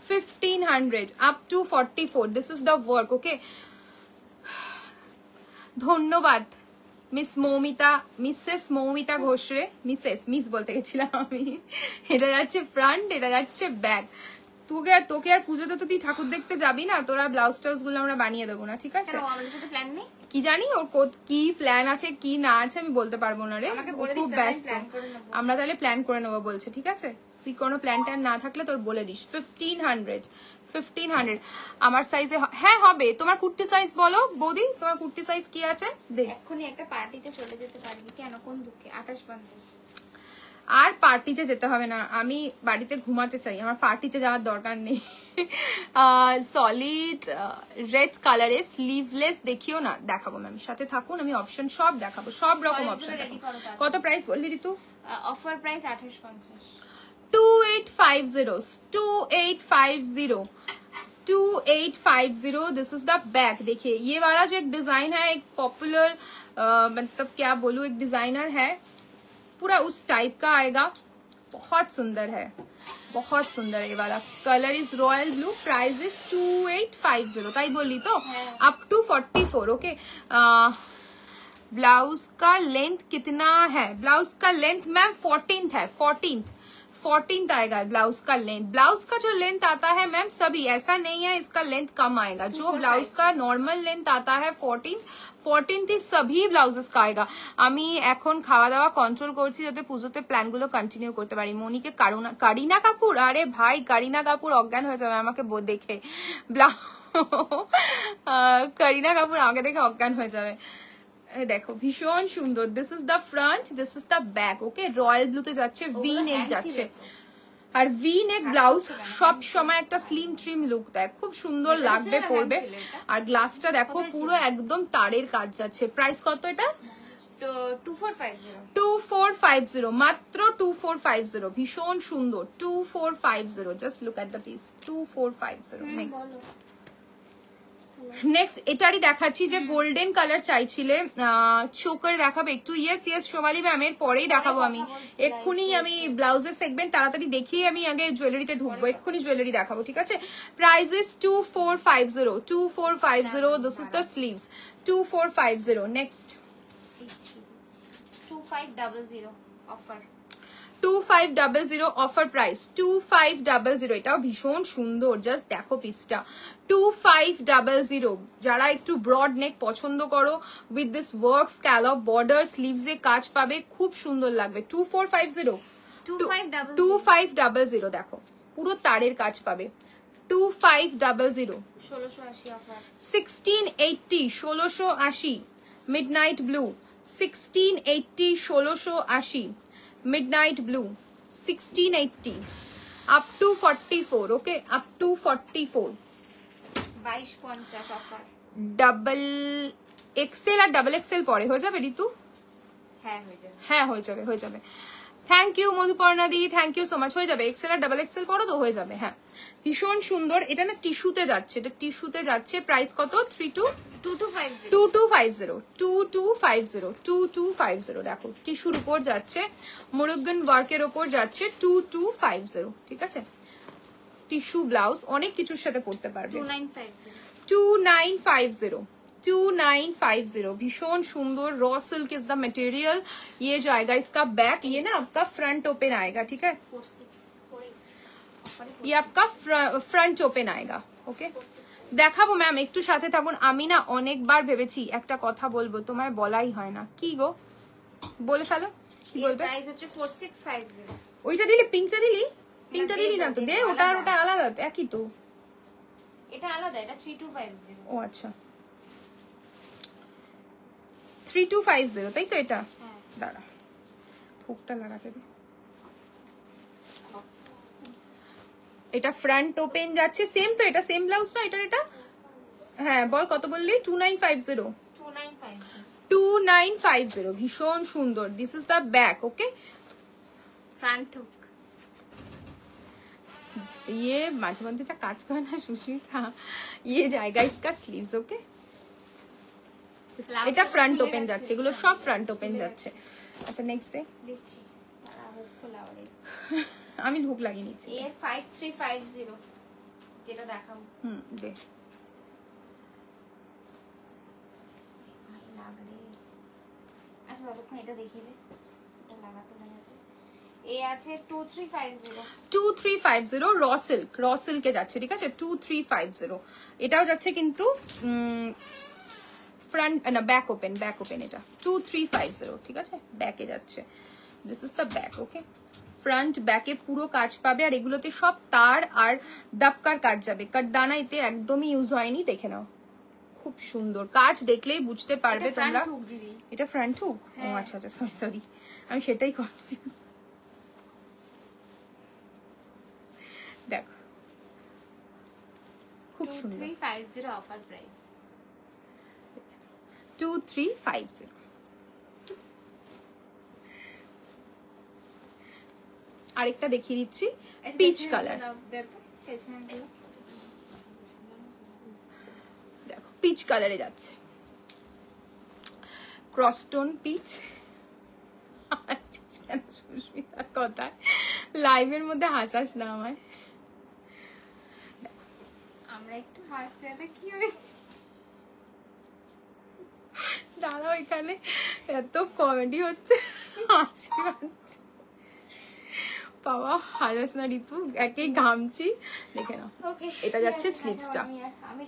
1500 up to 44, this is the work, okay। ধন্যবাদ মিসেস মৌমিতা ঘোষরে, মিস বলতে গেছিলাম আমি। এটা যাচ্ছে ফ্রন্ট, এটা যাচ্ছে ব্যাক। তোকে আর পুজোতে তো তুই ঠাকুর দেখতে যাবি না, তোরা ব্লাউজ টাউজ গুলো আমরা বানিয়ে দেবো না, ঠিক আছে। আমাদের সাথে প্ল্যান নেই, কি জানি ওর কি প্ল্যান আছে কি না আছে আমি বলতে পারবো না রে, খুব ব্যস্ত। আমরা তাহলে প্ল্যান করে নেবো বলছে, ঠিক আছে। তুই কোনো প্ল্যান ট্যান না থাকলে তোর বলে দিস। 1500 আমার সাইজে হ্যাঁ হবে। তোমার কুর্তি সাইজ বলো বৌদি, তোমার কুর্তি সাইজ কি আছে দেখ। এক্ষুনি একটা পার্টিতে চলে যেতে পারবি কেন, কোন দুঃখে? 2850। আর পার্টিতে যেতে হবে না, আমি বাড়িতে ঘুমাতে চাই, আমার পার্টিতে যাওয়ার দরকার নেই। সলিড রেড কালারে স্লিভলেস দেখিও না, দেখাবো ম্যাম, সাথে থাকুন, আমি অপশন সব দেখাবো, সব রকম অপশন দেখাবো। কত প্রাইস বললি Ritu? Offer price 2850। 2850 this is the back. देखिए ये वाला जो एक डिजाइन है, एक पॉपुलर मतलब क्या बोलूं, एक डिजाइनर है, पूरा उस टाइप का आएगा, बहुत सुंदर है, बहुत सुंदर है। ये वाला colour is royal blue, price is 2850, ताई बोली तो अप टू 44 ओके। ब्लाउज का लेंथ कितना है? ब्लाउज का लेंथ मैम 14th है, 14th आएगा ब्लाउज का लेंथ। ब्लाउज का जो लेंथ आता है मैम सभी, ऐसा नहीं है इसका लेंथ कम आएगा। जो ब्लाउज का नॉर्मल लेंथ आता है 14th सभी ব্লাউজেস का आएगा। আমি এখন খাওয়া দাওয়া কন্ট্রোল করছি যাতে পুজোতে প্ল্যান গুলো কন্টিনিউ করতে পারি। মনিকে কারিনা কাপুর, আরে ভাই কারিনা কাপুর অজ্ঞান হয়ে যাবে আমাকে দেখে, কারিনা কাপুর আমাকে দেখে অজ্ঞান হয়ে যাবে। দেখো ভীষণ সুন্দর, this is the front, this is the back okay. Royal ব্লুতে যাচ্ছে, ভি নেক যাচ্ছে, আর ভি নেক ব্লাউজ সব সময় একটা স্লিম ট্রিম লুক দেয়, খুব সুন্দর লাগবে পরবে। আর গ্লাসটা দেখো পুরো একদম তারের কাজ যাচ্ছে। প্রাইস কত এটা? 2450 মাত্র 2450, ভীষণ সুন্দর 2450। Just look at the piece, 2450। Next এটারই দেখাচ্ছি যে গোল্ডেন কালার চাইছিলে, চোকার দেখাবো একটু। ইয়েস সোমালি ম্যাম, এর পরেই দেখাবো আমি, এক্ষুনি আমি ব্লাউজের সেগমেন্ট তাড়াতাড়ি দেখিয়ে আমি আগে জুয়েলারিতে ঢুকবো, এক্ষুনি জুয়েলারি দেখাবো, ঠিক আছে। Price is 2450, this is the sleeves, 2450। Next 2500 offer, 2500 offer price, 2500। এটাও ভীষণ সুন্দর, জাস্ট দেখো পিসটা, 2500। যারা একটু ব্রড নেক পছন্দ করো with this work scallop border, sleeves এ কাজ পাবে, খুব সুন্দর লাগবে। 2500 দেখো পুরো তারের কাজ পাবে, 2500। 1680 offer, 1680, 1680 midnight blue, 1680, 1680 midnight blue, 1680 up to 44 okay, up to 44। 2250 অফার, ডাবল এক্সেল আর ডাবল এক্সেল পরে হয়ে যাবে ঋতু? হ্যাঁ হয়ে যাবে, হ্যাঁ হয়ে যাবে, হয়ে যাবে। থ্যাংক ইউ মধুপর্ণা দি, থ্যাংক ইউ সো মাচ। হয়ে যাবে, এক্সেল আর ডাবল এক্সেল পরো তো হয়ে যাবে। হ্যাঁ ভীষণ সুন্দর, এটা না টিস্যুতে যাচ্ছে, এটা টিস্যুতে যাচ্ছে। প্রাইস কত? 2250 দেখো টিস্যুর উপর যাচ্ছে, মুরুগান ওয়ার্কের উপর যাচ্ছে 2250। ঠিক আছে, টিস্যু ব্লাউজ অনেক কিছুর সাথে পড়তে পারবে। 2950 भीषण सुंदर raw silk is the material. ये जो आएगा इसका बैक, ये ना आपका फ्रंट ओपन आएगा। ठीक है, ये आपका फ्रंट ओपन आएगा। ओके দেখাবো ম্যাম, একটু সাথে থাকুন। আমি না অনেকবার ভেবেছি একটা কথা বলবো, তোমায় বলাই হয় না। কি গো, বলে ফেলো, কি বলবে? প্রাইস হচ্ছে 4650। ওইটা দিলি, পিঙ্কটা দিলি? পিঙ্কটা দিলি না তো, দে ওটা আর ওটা আলাদা, একই তো। এটা আলাদা, এটা 3250। ও আচ্ছা 3250 তাই তো? এটা দাঁড়া হুকটা লাগাতে দে। এটা ফ্রন্ট ওপেন যাচ্ছে, সেম তো, এটা সেম ব্লাউজ না এটা? এটা হ্যাঁ বল কত বললি? 2950। 2950 ভীষণ সুন্দর। This is the back. Okay, front hook. ये মাঝে মধ্যে যা কাজ করে না সুস্মিতা, ये जाएगा इसका स्लीव्स। ओके, এটা ফ্রন্ট ওপেন যাচ্ছে, এগুলো সব ফ্রন্ট ওপেন যাচ্ছে। আচ্ছা নেক্সট ডে দেখছি, তারা হুক খোলা ওরে। আমি হুক লাগিয়ে নিচ্ছি। এর 5350 যেটা দেখাবো। দে ভাই লাগরে। আচ্ছা ততক্ষণ এটা দেখিয়ে দে, এটা লাগাতে লাগাতে। এই আছে 2350। 2350 র সিল্কে যাচ্ছে। ঠিক আছে, 2350 এটাও যাচ্ছে কিন্তু ফ্রন্ট না ব্যাক ওপেন, এটা 2350। ঠিক আছে, ব্যাকে যাচ্ছে। This is the back. Okay, front ব্যাকে পুরো কাজ পাবে, আর এগুলোতে সব তার আর দাপকার কাজ যাবে। কাটদানা এতে একদমই ইউজ হয়নি, দেখে নাও খুব সুন্দর কাজ, দেখলেই বুঝতে পারবে তোমরা। এটা ফ্রন্ট হুক? ও আচ্ছা আচ্ছা, সরি আমি সেটাই কনফিউজ। দেখো খুব সুন্দর। 2350 অফার প্রাইস। 2350। আরেকটা দেখিয়ে দিচ্ছি, পিচ কালার। দেখো পিচ কালারে যাচ্ছে, ক্রসটোন পিচ। কেন সুস্মিতার কথায় লাইভের মধ্যে হাসাস না আমায়। আমরা একটু হাসছি, কি হয়েছে? দাঁড়াও, এখানে এত কমেডি হচ্ছে, হাসি পাচ্ছে। বাবা হাসাস না ঋতু, একেই ঘামছি। দেখে নাও, এটা যাচ্ছে স্লিভসটা।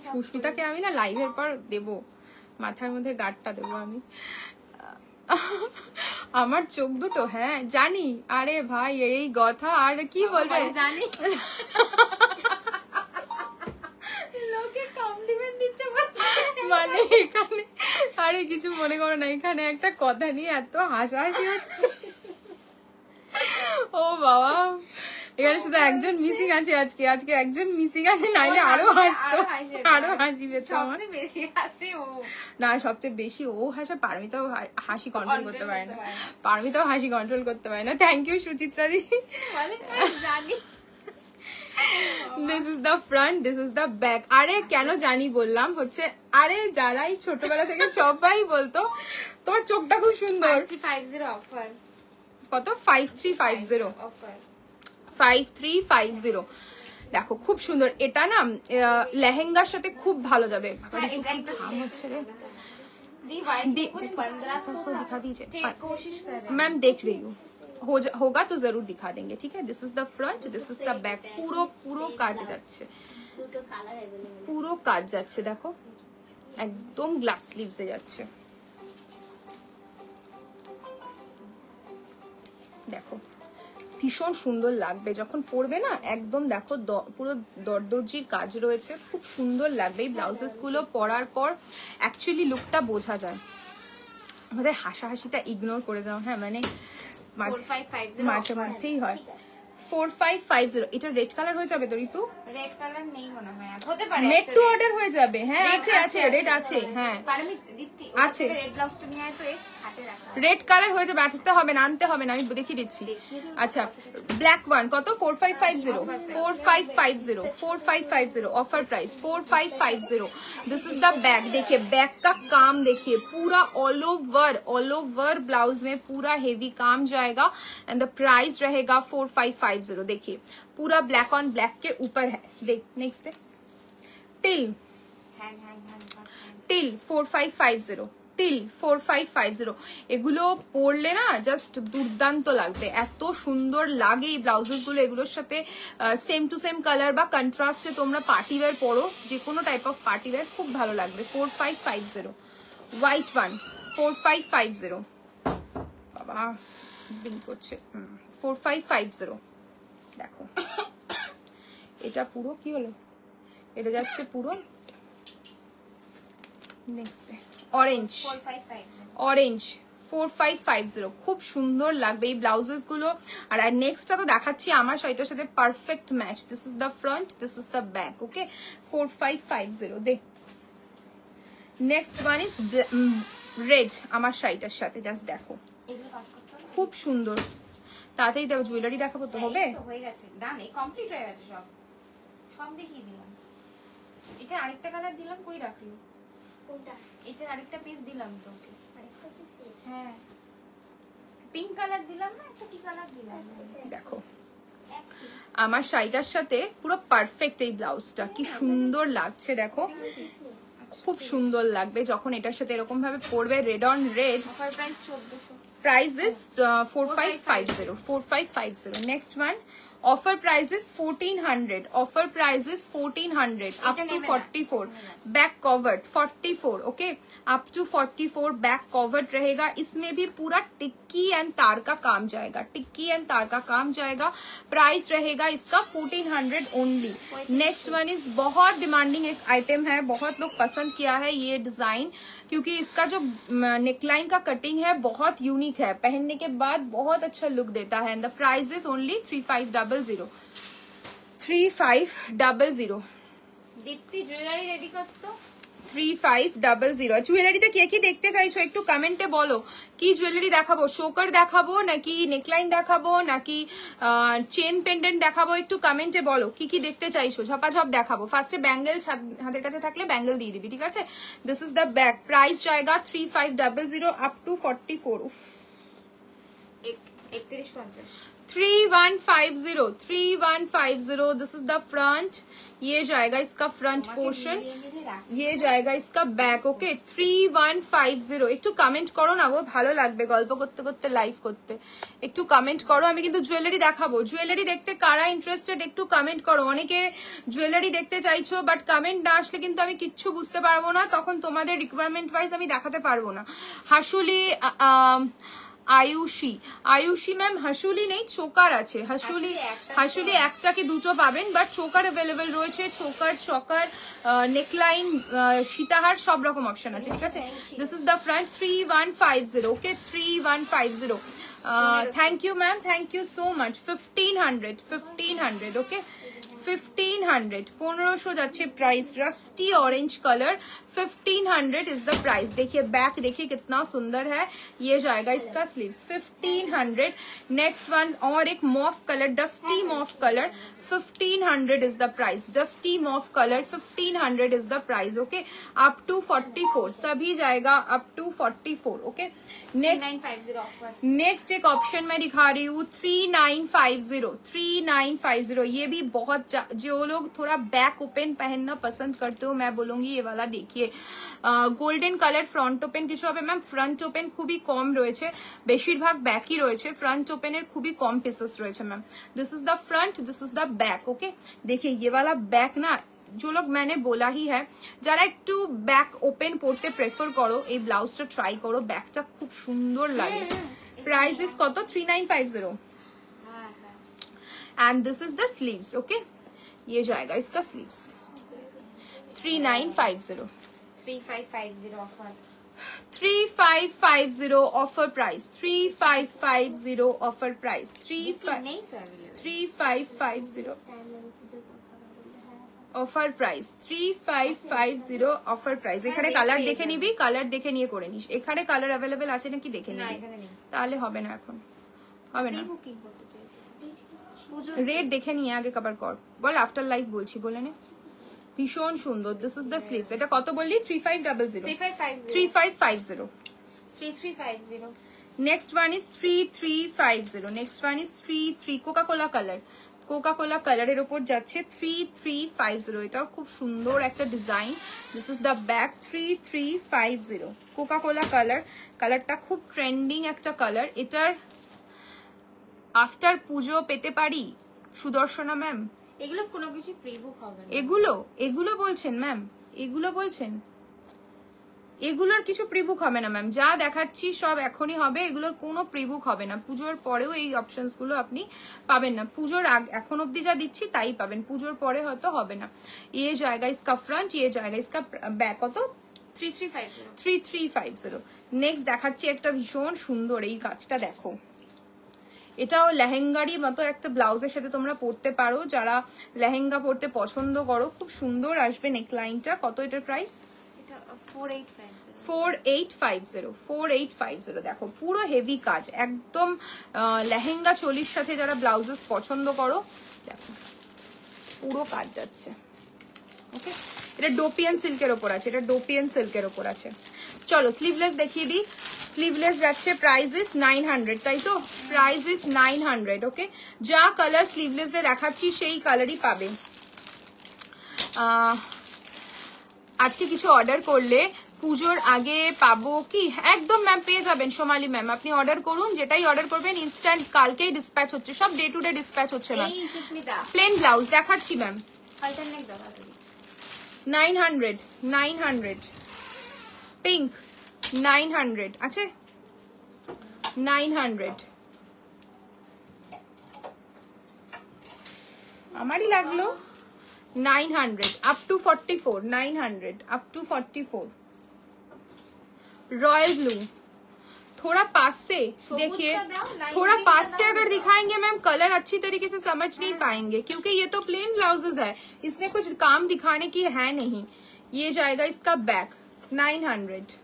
সুস্মিতাকে আমি না লাইভের পর দেব, মাথার মধ্যে গাঁটটা দেবো আমি। আমার চোখ দুটো, হ্যাঁ জানি। আরে ভাই এই কথা আর কি বলবে, জানি লোকে কমপ্লিমেন্ট দিচ্ছে মানে এখানে। আরে কিছু মনে করো না, এখানে একটা কথা নিয়ে এত হাসাহাসি হচ্ছে। ও বাবা, এখানে শুধু একজন মিসিং আছে আজকে, একজন মিসিং আছে, নাইলে আরো হাসতো, আরো হাসি পেত আমার। বেশি হাসে ও না, সবচেয়ে বেশি ও হাসে। পারমিতাও হাসি কন্ট্রোল করতে পারে না, পারমিতাও হাসি কন্ট্রোল করতে পারে না। থ্যাংক ইউ সুচিত্রা দি। জানি this is the front, this is the back. আরে কেন জানি বললাম হচ্ছে, আরে যারাই ছোটবেলা থেকে সবাই বলতো তোমার চোখটা খুব সুন্দর। 5350 অফার। কত? 5350 অফার। 5350 দেখো খুব সুন্দর। এটা না লেহেঙ্গার সাথে খুব ভালো যাবে। दिखा दीजिए मैम, देख रही हूँ, होगा तो जरूर दिखा देंगे। ठीक है, this is the front, this is the back. পুরো কাজ যাচ্ছে, পুরো কাজ যাচ্ছে। দেখো একদম গ্লাস স্লিভসে যাচ্ছে। দেখো ভীষণ সুন্দর লাগবে যখন পরবে না, একদম দেখো পুরো দরদর্জির কাজ রয়েছে, খুব সুন্দর লাগবে। এই ব্লাউজেস গুলো পরার পর অ্যাকচুয়ালি লুকটা বোঝা যায়। আমাদের হাসাহাসিটা ইগনোর করে দাও, হ্যাঁ মানে মাঝে মধ্যেই হয়। 4550 এটা রেড কালার হয়ে যাবে তো ঋতু? রেড কালার নেই মনে হয়, হতে পারে মেড টু অর্ডার হয়ে যাবে। হ্যাঁ আছে আছে রেড আছে, হ্যাঁ পারমি দীপ্তি আছে। রেড ব্লাউজটা নিয়ে আয় তো, এই হাতে রাখা রেড কালার হয়ে যাবে, আনতে হবে না, আনতে হবে না, আমি দেখিয়ে দিচ্ছি। আচ্ছা ব্ল্যাক ওয়ান কত? 4550 4550 4550 offer price 4550। This is the bag. देखिए बैग का काम देखिए, पूरा ऑल ओवर ब्लाउज में पूरा हेवी काम जाएगा एंड द प्राइस रहेगा 4550। देखिए पूरा ब्लैक ऑन ब्लैक के ऊपर है। देख नेक्स्ट है टिल হ্যাঁ হ্যাঁ টিল 4550 টিল 4550। এগুলো পরলে না জাস্ট দুর্দান্ত লাগবে, এত সুন্দর লাগে এই ব্লাউজেস গুলো। এগুলোর সাথে সেম টু সেম কালার বা কন্ট্রাস্টে তোমরা পার্টি ওয়্যার পরো, যে কোনো টাইপ অফ পার্টি ওয়্যার খুব ভালো লাগবে। 4550 হোয়াইট ওয়ান 4550 বাবা বিল করছে 4550। দেখো এটা পুরো কি হলো, এটা যাচ্ছে পুরো নেক্সট অরেঞ্জ অরেঞ্জ 4550 খুব সুন্দর লাগবে এই ব্লাউজেস গুলো। আর নেক্সটটা তো দেখাচ্ছি আমার শাড়িটার সাথে perfect match. This is the front, this is the back. Okay 4550 দে। নেক্সট ওয়ান ইজ রেড আমার শাড়িটার সাথে, জাস্ট দেখো এগুলো পাস করতে হবে। খুব সুন্দর। তাড়াতাড়ি দেখো, জুয়েলারি দেখাবো তো হবে? এই তো হয়ে গেছে, ডান, এই কমপ্লিট হয়ে গেছে সব, সব দেখিয়ে দিলাম। এটা আরেকটা কালার দিলাম, কই রাখলি? কোনটা? এটার আরেকটা পিস দিলাম তোকে, আরেকটা পিস। হ্যাঁ পিঙ্ক কালার দিলাম না, একটা কি কালার দিলাম দেখো আমার শাড়িটার সাথে পুরো পারফেক্ট এই ব্লাউজটা, কি সুন্দর লাগছে দেখো, খুব সুন্দর লাগবে যখন এটার সাথে এরকম ভাবে পরবে। Red on red. Offer price 1400। Price is 4550 4550। Next one offer price is 1400 offer price is 1400 up to 44 back covered 44 okay up to 44 back covered रहेगा। इसमें भी पूरा टिक्की एंड तार का काम जाएगा, टिक्की एंड तार का काम जाएगा। प्राइस रहेगा इसका 1400 ओनली। नेक्स्ट वन इज बहुत डिमांडिंग एक आइटम है, बहुत लोग पसंद किया है ये डिजाइन, क्योंकि इसका जो नेकलाइन का कटिंग है बहुत यूनिक है, पहनने के बाद बहुत अच्छा लुक देता है। And the price is only 3500 3500। Dipti jewellery ready কর তো। 3500। জুয়েলারিতে কে কি দেখতে চাইছো একটু কমেন্টে বলো, কি জুয়েলারি দেখাবো? শোকার দেখাবো নাকি নেকলাইন দেখাবো নাকি চেন পেন্ডেন্ট দেখাবো? একটু কমেন্টে বলো কি কি দেখতে চাইছো, ঝপাঝপ দেখাবো। ফার্স্টে ব্যাঙ্গেল হাতের কাছে থাকলে ব্যাঙ্গেল দিয়ে দিবি, ঠিক আছে? This is the back. Price जाएगा 3500 up to 44। 3150 3150 3150। This is the front, ये जाएगा इसका फ्रंट पोर्शन, ये जाएगा इसका बैक। ओके 3150। একটু কমেন্ট করো না গো, ভালো লাগবে গল্প করতে করতে লাইভ করতে। একটু কমেন্ট করো, আমি কিন্তু জুয়েলারি দেখাবো। জুয়েলারি দেখতে কারা ইন্টারেস্টেড একটু কমেন্ট করো। অনেকে জুয়েলারি দেখতে চাইছো বাট কমেন্ট না আসলে কিন্তু আমি কিচ্ছু বুঝতে পারবো না, তখন তোমাদের রিকোয়ারমেন্ট ওয়াইজ আমি দেখাতে পারবো না। হাসুলি আয়ুষী আয়ুষী ম্যাম হাসুলি নেই, চোকার আছে। হাসুলি একটা কি দুটো পাবেন, বাট চোকার অ্যাভেলেবেল রয়েছে। চোকার চকার নেকলাইন সীতাহার সব রকম অপশন আছে, ঠিক আছে? This is the front 3150। Okay 3150। Thank you ma'am, thank you so much. 1500 okay 1500 1500 যাচ্ছে price. Rusty orange colour 1500 is the price. देखिए बैक देखिए कितना सुंदर है, ये जाएगा इसका स्लीव्स 1500। नेक्स्ट वन और एक mauve colour, dusty mauve colour 1500 is the price. Dusty mauve colour 1500 is the price. Okay up to 44 सभी जाएगा अप टू 44। ओके नेक्स्ट एक ऑप्शन मैं दिखा रही हूँ 3950। ये भी बहुत, जो लोग थोड़ा बैक ओपन पहनना पसंद करते हो मैं बोलूंगी ये वाला देखिए। গোল্ডেন কালার ফ্রন্ট ওপেন কিছু হবে ম্যাম। ফ্রন্ট ওপেন খুবই কম রয়েছে, বেশিরভাগ ব্যাকই রয়েছে। ফ্রন্ট ওপেনের খুবই কম পিসেস রয়েছে ma'am. This is the front, this is the back. Okay देखिए ये वाला बैक ना, जो लोग मैंने बोला ही है, যারা একটু ব্যাক ওপেন পড়তে প্রেফার করো এই ব্লাউজটা ট্রাই করো, ব্যাকটা খুব সুন্দর লাগে। প্রাইস ইজ কত? 3950। And this is the sleeves. Okay ये जाएगा इसका sleeves 3950। 3550 offer 3550 offer price, 3550 offer price, 3550 offer price, 3550 offer price. এখানে কালার দেখে নিবি, কালার দেখে নিয়ে করে নিস। এখানে কালার অ্যাভেলেবেল আছে নাকি দেখে নিবি, তাহলে হবে না, এখন হবে না। রেড দেখে নিয়ে আগে কভার কর, বল আফটার লাইফ বলছি বলে নে। ভীষণ সুন্দর, দিস ইজ দ্য স্লিভস। এটা কত বললি? 3500, 3550, 3350। Next one is 3350, next one is 33 Coca Cola colour, Coca Cola কালারের ওপর যাচ্ছে 3350। এটাও খুব সুন্দর একটা design. This is the back, 3350 Coca Cola colour. কালারটা খুব ট্রেন্ডিং একটা কালার। এটার আফটার পুজো পেতে পারি সুদর্শনা ম্যাম? এগুলো কোনো কিছু প্রিবুক হবে না। এগুলো বলছেন ম্যাম, এগুলো বলছেন? এগুলোর কিছু প্রিবুক হবে না ম্যাম, যা দেখাচ্ছি সব এখনই হবে, এগুলোর কোনো প্রিবুক হবে না। পুজোর পরেও এই অপশনস গুলো আপনি পাবেন না। পুজোর এখন অব্দি যা দিচ্ছি তাই পাবেন, পুজোর পরে হয়তো হবে না। ये जाएगा इसका फ्रंट, ये जाएगा इसका बैक। কত? 3350। 3350। নেক্সট দেখাচ্ছি একটা ভীষণ সুন্দর, এই কাজটা দেখো। এটাও লেহেঙ্গারই মতো একটা ব্লাউজের সাথে তোমরা পরতে পারো, যারা লেহেঙ্গা পরতে পছন্দ করো। খুব সুন্দর আসবে নেকলাইনটা। কত এটার প্রাইস? এটা 4850। 4850, 4850। দেখো পুরো হেভি কাজ, একদম লেহেঙ্গা চলির সাথে যারা ব্লাউজেস পছন্দ করো, দেখো পুরো কাজ যাচ্ছে। ওকে, এটা ডোপিয়ান সিল্কের ওপর আছে, এটা ডোপিয়ান সিল্কের ওপর আছে। চলো স্লিভলেস দেখিয়ে দিই। স্লিভলেস যাচ্ছে প্রাইস ইস 900, তাই তো? Price is 900। ওকে, যা কালার স্লিভলেস এ দেখাচ্ছি সেই কালারই পাবে। আজকে কিছু অর্ডার করলে পুজোর আগে পাবো কি? একদম ম্যাম পেয়ে যাবেন সোমালি ম্যাম, আপনি অর্ডার করুন, যেটাই অর্ডার করবেন ইনস্ট্যান্ট কালকেই ডিসপ্যাচ হচ্ছে, সব ডে টু ডে ডিসপ্যাচ হচ্ছে ম্যাম। এই সুস্মিতা প্লেন ব্লাউজ দেখাচ্ছি ম্যাম, অল্টারনেট দাও তাড়াতাড়ি। 900, 900 পিঙ্ক, 900 আছে, 900 আমারই লাগলো। 900 up to 44, 900 up to 44। Royal blue थोड़ा पास से देखिए, थोड़ा पास से अगर दिखाएंगे मैम कलर अच्छी तरीके से समझ नहीं पाएंगे, क्योंकि ये तो प्लेन ब्लाउजेस है, इसमें कुछ काम दिखाने की है नहीं। ये जाएगा इसका बैक, 900।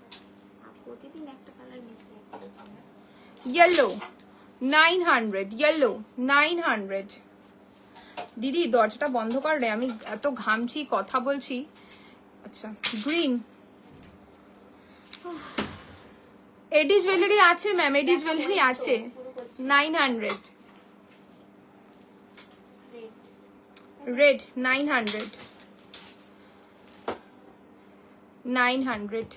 Yellow 900, yellow 900। দিদি দরজাটা বন্ধ কর রে, আমি এত ঘামছি কথা বলছি। আচ্ছা গ্রিন, এডি জুয়েলারি আছে ম্যাম, এডি জুয়েলারি আছে 900। রেড 900, 900।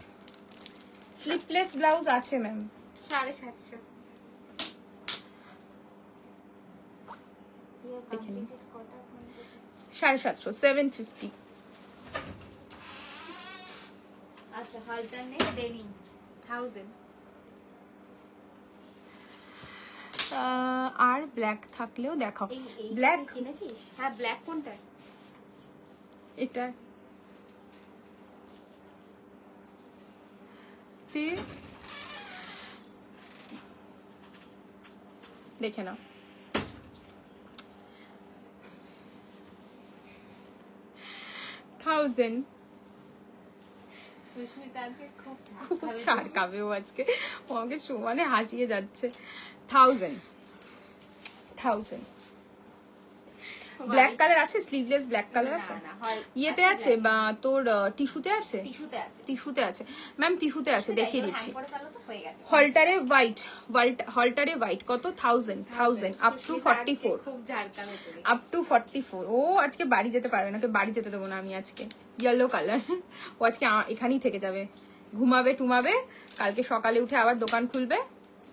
স্লিপলেস ব্লাউজ আছে ম্যাম 750। দেখে নিন 750, 750। আচ্ছা অল্টারনেট ডেনিম 1000। আর ব্ল্যাক থাকলেও দেখাও। এই ব্ল্যাক কিনেছিস? হ্যাঁ ব্ল্যাক কোনটা? এটা দেখে নাও। সুস্মিতা আজকে খুব ছাড় খাবে ও আজকে, ও আমাকে সমানে হাসিয়ে যাচ্ছে। 1000, 1000। ব্ল্যাক কালার আছে, স্লিভলেস ব্ল্যাক কালার আছে, ইয়েতে আছে বা তোর টিস্যুতে আছে? টিস্যুতে আছে ম্যাম, টিস্যুতে আছে, দেখিয়ে দিচ্ছি। হলটারে হোয়াইট, হলটারে হোয়াইট কত? 1000, 1000 আপ টু 44, আপ টু 44। ও আজকে বাড়ি যেতে পারবে না, ওকে বাড়ি যেতে দেবো না আমি আজকে। ইয়েলো কালার, ও আজকে এখানেই থেকে যাবে, ঘুমাবে টুমাবে, কালকে সকালে উঠে আবার দোকান খুলবে,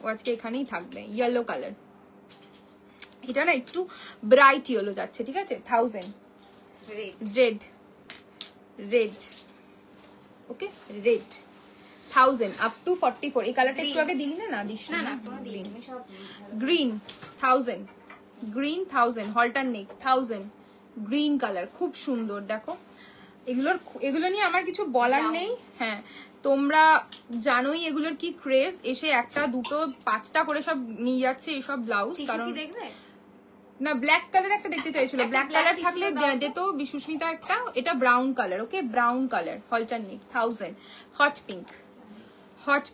ও আজকে এখানেই থাকবে। ইয়েলো কালার, এটা না একটু ব্রাইট ইয়েলো যাচ্ছে, ঠিক আছে? 1000। Red, red, okay red 1000 up to 44। এই কালারটা একটু আগে দিলি না? না দিস না, গ্রিন 1000, গ্রিন 1000, হলটার নেক 1000, গ্রিন কালার খুব সুন্দর। দেখো এগুলো নিয়ে আমার কিছু বলার নেই। হ্যাঁ, তোমরা জানোই এগুলোর কি ক্রেজ, এসে একটা দুটো 5টা করে সব নিয়ে যাচ্ছে এইসব ব্লাউজ। কারণ দেখবে না ব্ল্যাক কালার একটা দেখতে চাইছিল, ব্ল্যাক কালার থাকলে দিত বিশুস্মিতা একটা। এটা ব্রাউন কালার, ওকে ব্রাউন কালার, হলটারনেট 1000, হট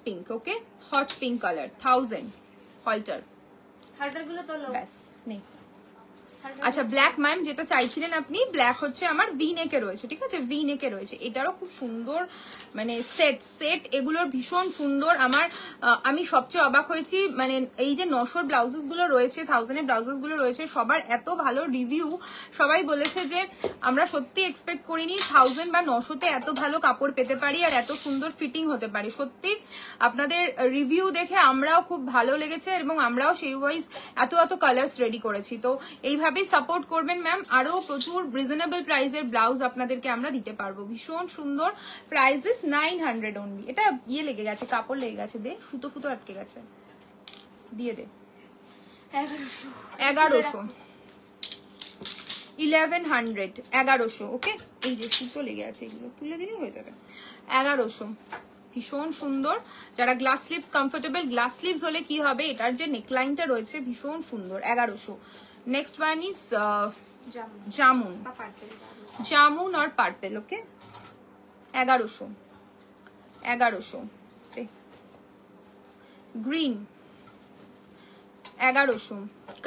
পিঙ্ক, ওকে হট পিঙ্ক কালার 1000 হলটার। হালটার গুলো তোলো ব্যাস নেই। আচ্ছা ব্ল্যাক ম্যাম যেটা চাইছিলেন আপনি, ব্ল্যাক হচ্ছে আমার ভি নেকে রয়েছে, ঠিক আছে, ভি নেকে রয়েছে। এটারও খুব সুন্দর মানে সেট এগুলোর ভীষণ সুন্দর। আমি সবচেয়ে অবাক হয়েছি মানে এই যে 900 ব্লাউজেস গুলো রয়েছে, 1000 ব্লাউজেস গুলো রয়েছে, সবার এত ভালো রিভিউ। সবাই বলেছে যে আমরা সত্যি এক্সপেক্ট করিনি 1000 বা 900-তে এত ভালো কাপড় পেতে পারি আর এত সুন্দর ফিটিং হতে পারে। সত্যি আপনাদের রিভিউ দেখে আমরাও খুব ভালো লেগেছে এবং আমরাও সেই ওয়াইজ এত কালার্স রেডি করেছি। তো এইভাবে সাপোর্ট করবেন ম্যাম, আরো প্রচুর রিজনেবল প্রাইসের ব্লাউজ আপনাদেরকে আমরা দিতে পারবো। ভীষণ সুন্দর, প্রাইসেস 900 অনলি। এটা ইয়ে লেগে গেছে, কাপড় লেগে গেছে, দে সুতো আটকে গেছে, দিয়ে দে। 1100 1100 ওকে। এই যে সুতো লেগে আছে, এগুলো তুলে দিলে হয়ে যাবে। 1100 ভীষণ সুন্দর। যারা glass sleeves comfortable, glass sleeves হলে কি হবে, এটার যে নেকলাইনটা রয়েছে ভীষণ সুন্দর। 1100। नेक्स्ट वन इज जामुन और पर्पल, ओके 1100 ग्रीन 1100।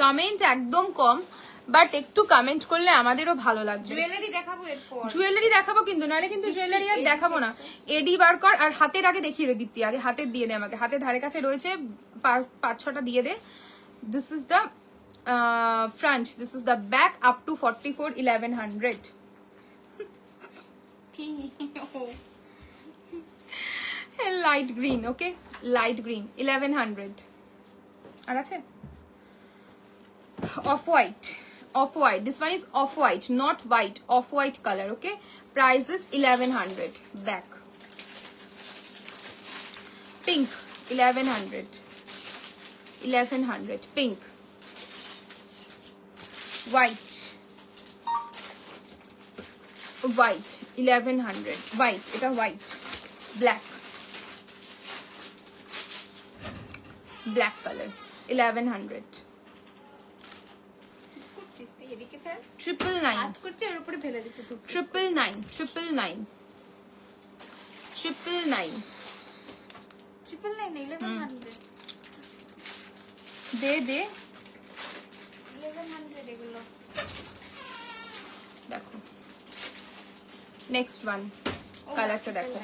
কমেন্ট একদম কম, বাট একটু কমেন্ট করলে আমাদেরও ভালো লাগবে। জুয়েলারি দেখাবো কিন্তু, নাহলে কিন্তু জুয়েলারি আর দেখাবো না। এডি বার কর আর হাতের আগে দেখিয়ে দে দীপ্তি, আগে হাতের দিয়ে দে আমাকে। হাতের ধারে কাছে রয়েছে 5-6টা দিয়ে দে। This is the front, this is the back up to 44 1100 light green, okay light green 1100 আর আছে off white, this one is off white, not white, off white color, okay price is 1100 back pink 1100 pink white 1100 white, এটা white black color 1100 999 দে দেখো। Next one কালারটা দেখো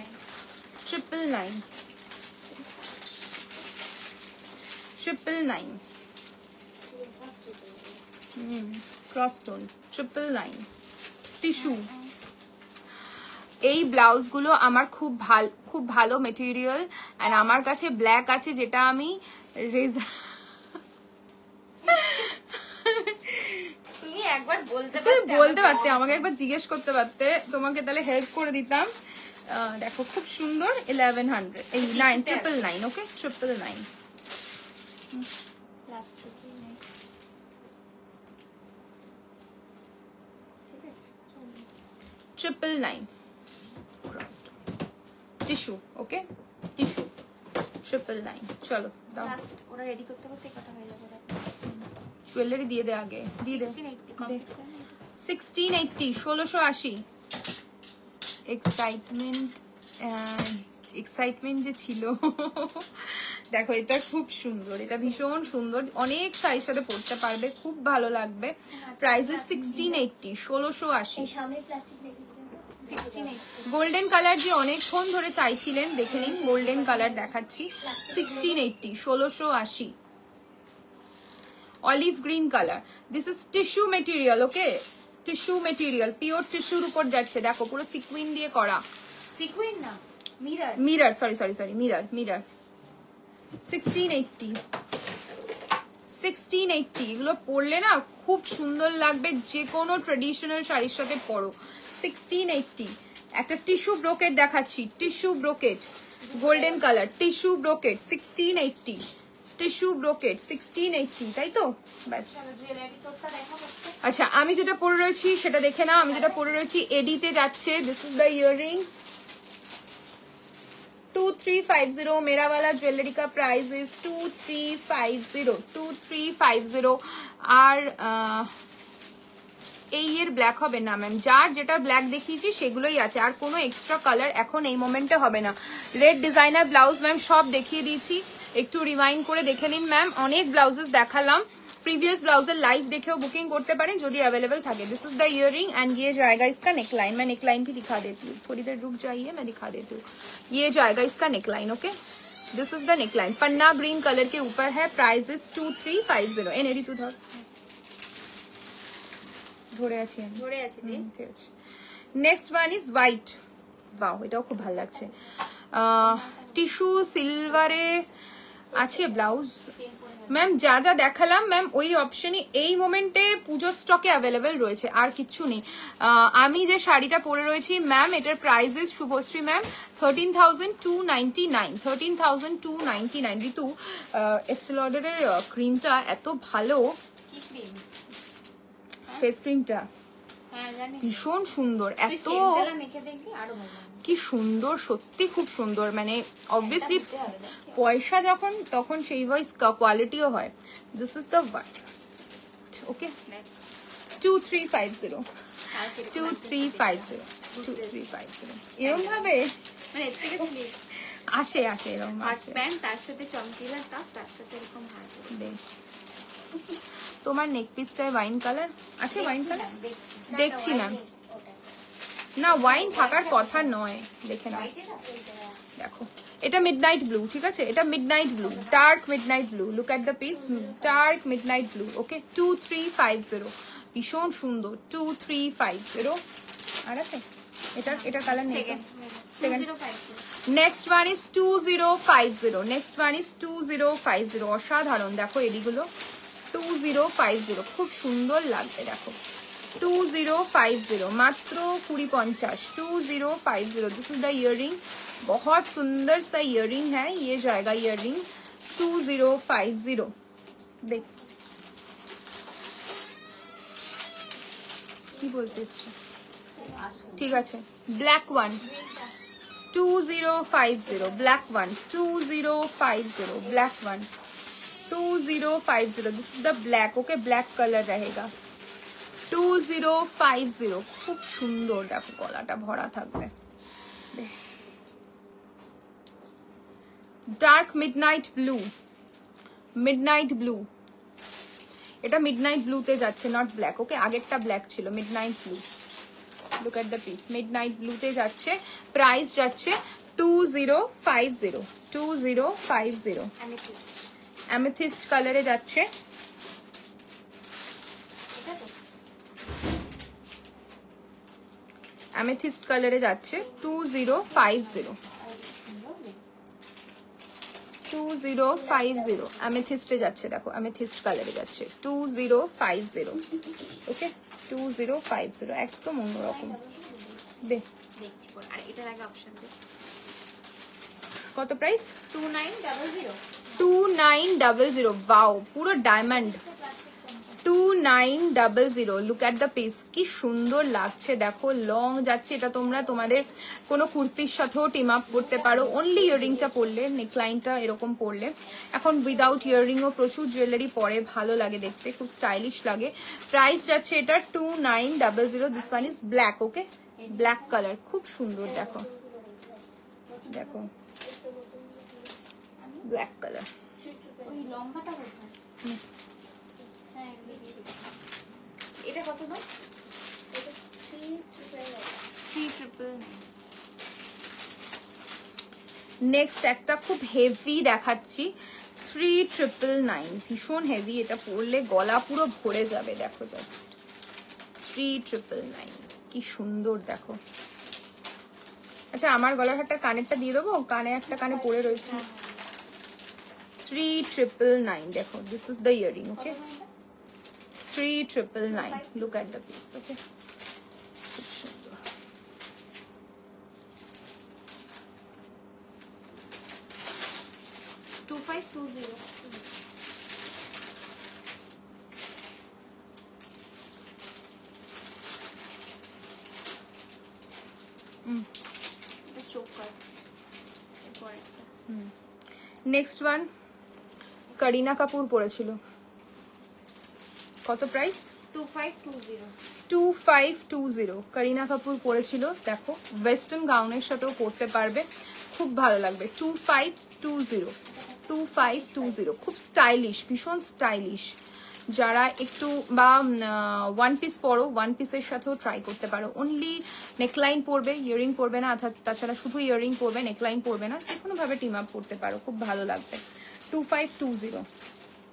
999 cross stone 999 tissue. এই blouse গুলো আমার খুব ভালো মেটেরিয়াল, এন্ড আমার কাছে ব্ল্যাক আছে যেটা আমি একবার বলতে পারতে, আমাকে একবার জিজ্ঞেস করতে পারতে, তোমাকে তাহলে হেল্প করে দিতাম। দেখো খুব সুন্দর 1100 এই 999 ওকে 999 999 টিস্যু, ওকে টিস্যু 999। চলো দাও, ওরা রেডি করতে কটা হয়ে যাবে। জুয়েলারি দিয়ে দে আগে, দিয়ে দে 1680 1680 এক্সাইটমেন্ট যে ছিল দেখো এটা খুব সুন্দর, এটা ভীষণ সুন্দর, অনেক শাড়ির সাথে পরতে পারবে, খুব ভালো লাগবে। প্রাইস 1680 1680। গোল্ডেন কালার যে অনেকক্ষণ ধরে চাইছিলেন, দেখে নিন গোল্ডেন কালার দেখাচ্ছি 1680 1680। Olive green colour, this is tissue material, okay tissue material, pure টিস্যুর উপর যাচ্ছে, দেখো পুরো সিকুইন দিয়ে করা, সিকুইন না মিরর, সরি মিরর 1680 এগুলো পরলে না খুব সুন্দর লাগবে, যে কোনো ট্রেডিশনাল শাড়ির সাথে পরো। 1680 একটা টিস্যু ব্রোকেট দেখাচ্ছি, tissue brocade golden colour, tissue brocade 1680 tissue brocade 1680, তাই তো ব্যাস। আচ্ছা আমি যেটা পরে রয়েছি সেটা দেখে না, আমি যেটা পরে রয়েছি এডিতে যাচ্ছে, দিস ইজ দ্য ইয়াররিং 2350 मेरा वाला ज्वेलरी का प्राइस इज 2350 আর এই এর ব্ল্যাক হবে না ম্যাম, যার যেটা ব্ল্যাক দেখিয়েছি সেগুলোই আছে, আর কোনো এক্সট্রা কালার এখন এই মোমেন্টে হবে না। রেড ডিজাইনার ব্লাউজ ম্যাম সব দেখিয়ে দিয়েছি, একটু রিমাইন্ড করে দেখে নিন ম্যাম। অনেক ব্লাউজেস দেখালাম, प्रीवियस ब्लाउजर लाइव देखेও बुकिंग करते पारें যদি अवेलेबल থাকে। This is the earring and ये जाएगा इसका नेकलाइन, मैं नेकलाइन भी दिखा देती हूँ, थोड़ी देर रुक जाइए मैं दिखा देती हूँ। ये जाएगा इसका neckline, okay this is the neckline, Panna green colour के ऊपर है, प्राइस इज 2350। এ নেরি তু ধর, ধরে আছি আমি, ধরে আছে রে, ঠিক আছে। Next one is white, wow এটাও খুব ভালো লাগছে, টিস্যু সিলভারে আছে ব্লাউজ ম্যাম। যা যা দেখালাম ম্যাম ওই অপশনই এই মোমেন্টে পুজোর স্টকে অ্যাভেলেবেল রয়েছে, আর কিচ্ছু নেই। আমি যে শাড়িটা পরে রয়েছি ম্যাম এটার price is Shubhashree ma'am 13,299, 13,299। Ritu Estee লডারের ক্রিমটা এত ভালো, কি ক্রিম? ফেস ক্রিমটা হ্যাঁ জানি, ভীষণ সুন্দর, তুই এত সেন্টটা মেখে দেখবি আরো ভালো লাগবে। কি সুন্দর, সত্যি খুব সুন্দর, মানে অবভিয়াসলি দিতে হবে, দেখ। পয়সা যখন তখন সেই ওয়াইজ কোয়ালিটিও হয়। দিস ইজ দ্য ওয়ান, ওকে দেখ, 2350, আর কিরকম 2350, 2350 এরকম ভাবে মানে এর থেকে স্লিপ আসে আসে এরকম আর আসে। প্যান্ট, তার সাথে চমকিলা টপ, তার সাথে এরকম হাত। বেশ। তোমার নেক পিসটায় ওয়াইন কালার আছে, ওয়াইন কালার দেখছি ম্যাম, না ওয়াইন থাকার কথা নয়, দেখে নাও, দেখো এটা মিডনাইট ব্লু, ঠিক আছে, এটা midnight blue, dark midnight blue, look at the piece, dark midnight blue, okay 2350, ভীষণ সুন্দর 2350। আর আছে এটা কালার নেই, second. Next one is 2050, next one is 2050, অসাধারণ, দেখো এদিকগুলো 2050 খুব সুন্দর লাগবে, দেখো 2050 মাত্র 2050, 2050। दिस इज द इयररिंग, बहुत सुंदर सा इयररिंग है, ये जाएगा इयररिंग 2050। देख কি বলতে এসছে, ঠিক আছে। Black one 2050, black one 2050, black one 2050, this is the black, okay black colour रहेगा 2050, খুব সুন্দর, দেখো গলাটা ভরা থাকবে। Dark midnight blue, midnight blue, এটা মিডনাইট ব্লুতে যাচ্ছে, নট ব্ল্যাক, ওকে আগেরটা ব্ল্যাক ছিল, midnight blue, look at the piece, midnight ব্লুতে যাচ্ছে, প্রাইস যাচ্ছে 2050, 2050। অ্যামেথিস্ট কালারে যাচ্ছে, অ্যামেথিস্ট কালারে যাচ্ছে 2050, 2050 অ্যামেথিস্টে যাচ্ছে, দেখো অ্যামেথিস্ট কালারে যাচ্ছে 2050, ওকে 2050 একদম অন্যরকম। দেখছি পর, আর এটার আগে অপশন দে, কত প্রাইস? 2900। 2900, वाओ পুরো diamond 2900, look at the piece, কি সুন্দর লাগছে, দেখো লং যাচ্ছে, এটা তোমরা তোমাদের কোনো কুর্তির সাথেও টিম আপ করতে পারো, অনলি ইয়াররিংটা পরলে, নেকলাইনটা এরকম পরলে। এখন উইদাউট ইয়াররিংও প্রচুর জুয়েলারি পরে ভালো লাগে দেখতে, খুব স্টাইলিশ লাগে। প্রাইস যাচ্ছে এটা 2900, this one is black, okay black colour, খুব সুন্দর, দেখো দেখো ব্ল্যাক কালার। ওই লম্বাটা কোথায়? হ্যাঁ এটা কত দাম? এটা 3,999। নেক্সট একটা খুব হেভি দেখাচ্ছি, 3,999, ভীষণ হেভি, এটা পরলে গলা পুরো ভরে যাবে, দেখো জাস্ট 3,999, কি সুন্দর দেখো। আচ্ছা আমার গলার হারটা কানেরটা দিয়ে দেবো, কানে একটা কানে পরে রয়েছে, 3,999, দেখো this is the earring, okay 3,999, look at the piece, okay খুব সুন্দর। Choker next one Kareena Kapoor পরেছিল, কত প্রাইস? 2520 করিনা কাপুর পরেছিল। দেখো ওয়েস্টার্ন গাউনের সাথেও পরতে পারবে, খুব ভালো লাগবে। 2520 খুব স্টাইলিশ, ভীষণ স্টাইলিশ। যারা একটু বা ওয়ান পিস পরো, ওয়ান পিসের সাথেও ট্রাই করতে পারো। অনলি নেকলাইন পরবে, ইয়ারিং পরবে না, অর্থাৎ তাছাড়া শুধু ইয়ারিং পরবে, নেকলাইন পরবে না, যে কোনো ভাবে টিম আপ করতে পারো, খুব ভালো লাগবে। 2520।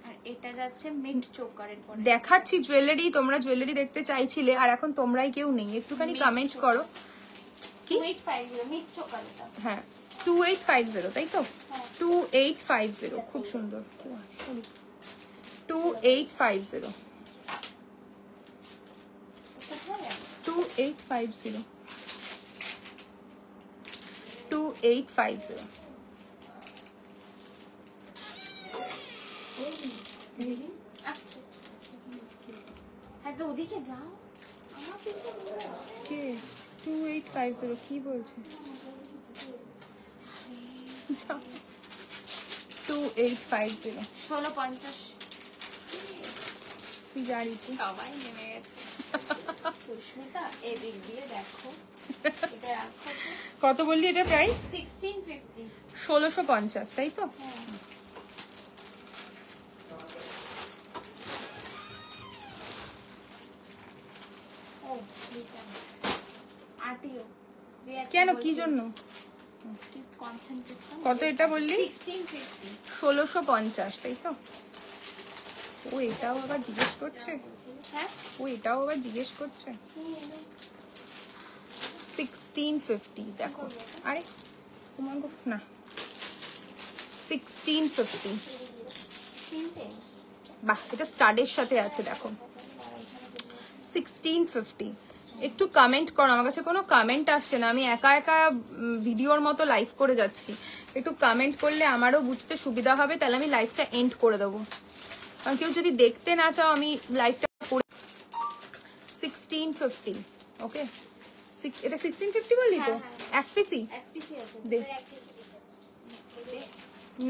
আর এটা যাচ্ছে মিড চোকারের পরে। দেখাচ্ছি জুয়েলারি, তোমরা জুয়েলারি দেখতে চাইছিলে আর এখন তোমরাই কেউ নেই, একটুখানি কমেন্ট করো। কি 2850 মিড চোকার এটা? হ্যাঁ 2850, তাই তো? 2850, খুব সুন্দর। 2850 2850 2850। হ্যাঁ তো ওদিকে যাও, আমার পিছনে কে 2850 কি বলছে? 2850 1650 তুই জানি তো। সবাই নেমে গেছে। সুস্মিতা এদিক দিয়ে দেখো, এটা রাখো। কত বললি এটা প্রাইস? 1650। 1650, তাই তো? হ্যাঁ ও আরটিও কেন, কি জন্য? কনসেন্ট্রেট কত এটা বললি? 1650। 1650, তাই তো? ও এটাও আবার জিজ্ঞেস করছে, হ্যাঁ ও এটাও আবার জিজ্ঞেস করছে। 1650 দেখো, আরে তোমার না 1650। তিনটে বাহ, এটা স্টাডের সাথে আছে দেখো। 1650। একটু কমেন্ট করো, আমার কাছে কোনো কমেন্ট আসছে না, আমি একা একা ভিডিওর মতো লাইভ করে যাচ্ছি। একটু কমেন্ট করলে আমারও বুঝতে সুবিধা হবে, তাহলে আমি লাইভটা এন্ড করে দেবো। কারণ কেউ যদি দেখতে না চাও আমি লাইভটা করে। 1650, ওকে। এটা 1650 বললি তো? এক পিসি এফপিসি আছে দেখ।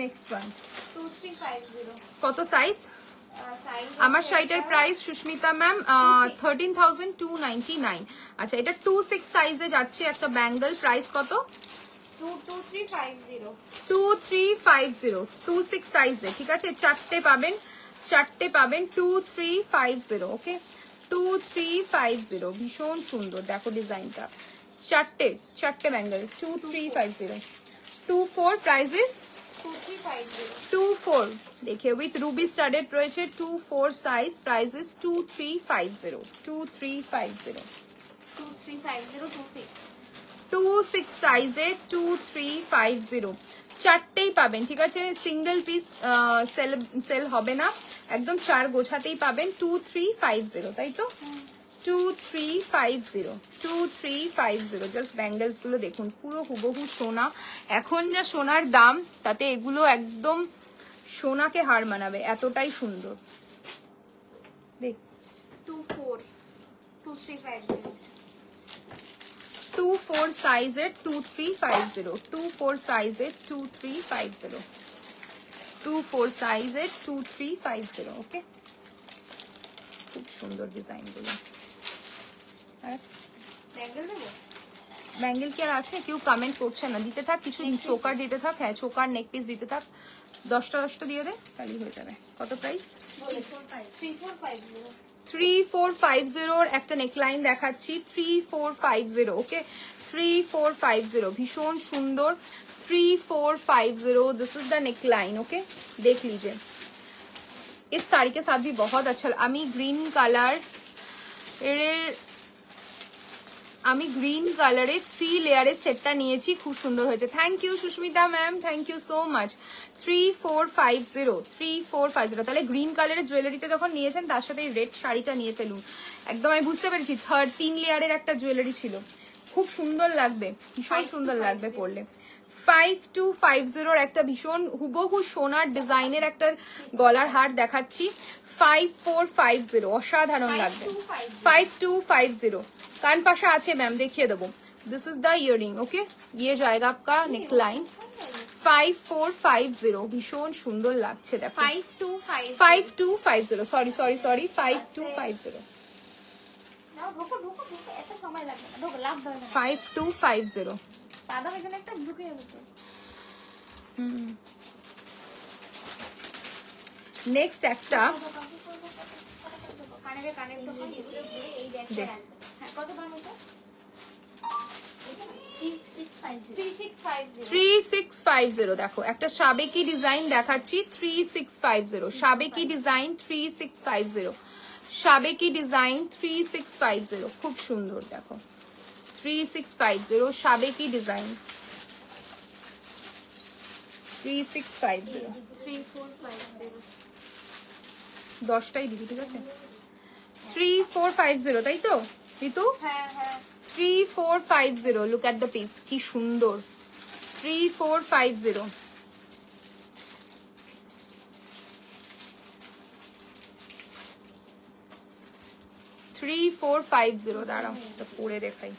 নেক্সট ওয়ান 2350 কত সাইজ? সাইজ আমার শাড়িটার প্রাইস সুস্মিতা ম্যাম 13,299। আচ্ছা, এটা 26 সাইজে যাচ্ছে একটা ব্যাঙ্গল, প্রাইস কত? 2350 2350 26 সাইজে, ঠিক আছে? চারটে পাবেন 2350, ওকে 2350। ভীষণ সুন্দর, দেখো ডিজাইনটা, চারটে ব্যাঙ্গল 2350। 24 প্রাইসেস 24 দেখে উইথ রুবি স্টাডেড রয়েছে। 24 সাইজ, প্রাইসেস 2350 2350। 26 সাইজে 2350 চারটেই পাবেন, ঠিক আছে? সিঙ্গেল পিস সেল হবে না, একদম চার গোছাতেই পাবেন। 2350, তাই তো? 2350 জাস্ট ব্যাঙ্গেলস গুলো দেখুন, পুরো হুবহু সোনা। এখন যা সোনার দাম, তাতে এগুলো একদম সোনাকে হার মানাবে, এতটাই সুন্দর। দেখ 24 সাইজের 2350 24 সাইজের 2350 24 সাইজের 2350, ওকে। খুব সুন্দর ডিজাইন গুলো। ব্যাঙ্গেল কি আর আছে? কেউ কমেন্ট করছে না, দিতে থাক কিছু, চোকার দিতে থাক। হ্যাঁ, চোকার নেক পিস দিতে থাক, 10টা দিয়ে দে, তাহলেই হয়ে যাবে। কত প্রাইস? 3450 একটা নেকলাইন দেখাচ্ছি, 3450, ওকে 3450 ভীষণ সুন্দর। 3450 this is the neckline, okay. देख लीजिए, इस साड़ी के साथ भी बहुत अच्छा। আমি গ্রিন কালারের 3 লেয়ারের সেটটা নিয়েছি, খুব সুন্দর হয়েছে। Thank you Susmita ma'am, thank you so much. 3450 তাহলে গ্রিন কালারের জুয়েলারিটা যখন নিয়েছেন তার সাথে রেড শাড়িটা নিয়ে ফেলুন। একদম আমি বুঝতে পেরেছি, 3 লেয়ারের একটা জুয়েলারি ছিল, খুব সুন্দর লাগবে, ভীষণ সুন্দর লাগবে পরলে। 5250 একটা ভীষণ হুবহু সোনার ডিজাইনের একটা গলার হার দেখাচ্ছি। 5450 অসাধারণ লাগবে। 5250 कान पाशा আছে ম্যাম, দেখিয়ে দেবো। This is the earring, okay. ये जाएगा आपका नेकलाइन 5450 ভীষণ সুন্দর লাগছে দেখো 5250 5250 সরি 5250 নাও ঢোকো ঢোকো ঢোকো এত সময় লাগবে না ঢোকো লাভ দাও না 5250 পাদাম এখানে একটা ঢুকে যাবে তো নেক্সট একটা কানের কানের ঢোকো এই দেখো হ্যাঁ কত দাম এটা 3650 3650 দেখো একটা সাবেকি ডিজাইন দেখাচ্ছি 3650 সাবেকি ডিজাইন 3650 সাবেকি ডিজাইন 3650 খুব সুন্দর দেখো 3650 সাবেকি ডিজাইন 3650 3450 10টাই দিবি ঠিক আছে 3450 তাই তো ঋতু হ্যাঁ হ্যাঁ 3450 look at the piece কি সুন্দর 3450 3450 দাঁড়াও এটা পরে দেখাই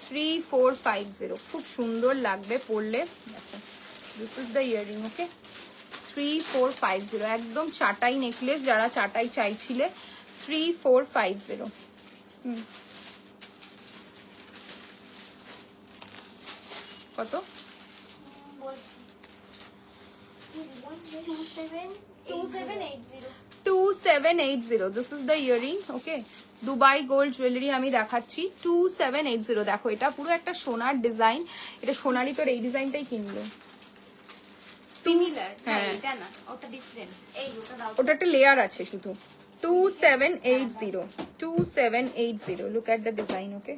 Three, 450 খুব সুন্দর লাগবে পরলে দেখো দিস ইজ দ্য ইয়ারিং ওকে 3450 একদম চাটাই নেকলেস যারা চাটাই চাইছিলে 3450 কত 2780 this is the earring okay Dubai gold jewellery আমি দেখাচ্ছি 2780 দেখো এটা পুরো একটা সোনার ডিজাইন এটা সোনালি তোর এই ডিজাইনটাই কিনলো সিমিলার হ্যাঁ। এটা না ওটা ডিফারেন্ট এই ওটা দাও ওটা একটা লেয়ার আছে শুধু 2780 2780 look at the design okay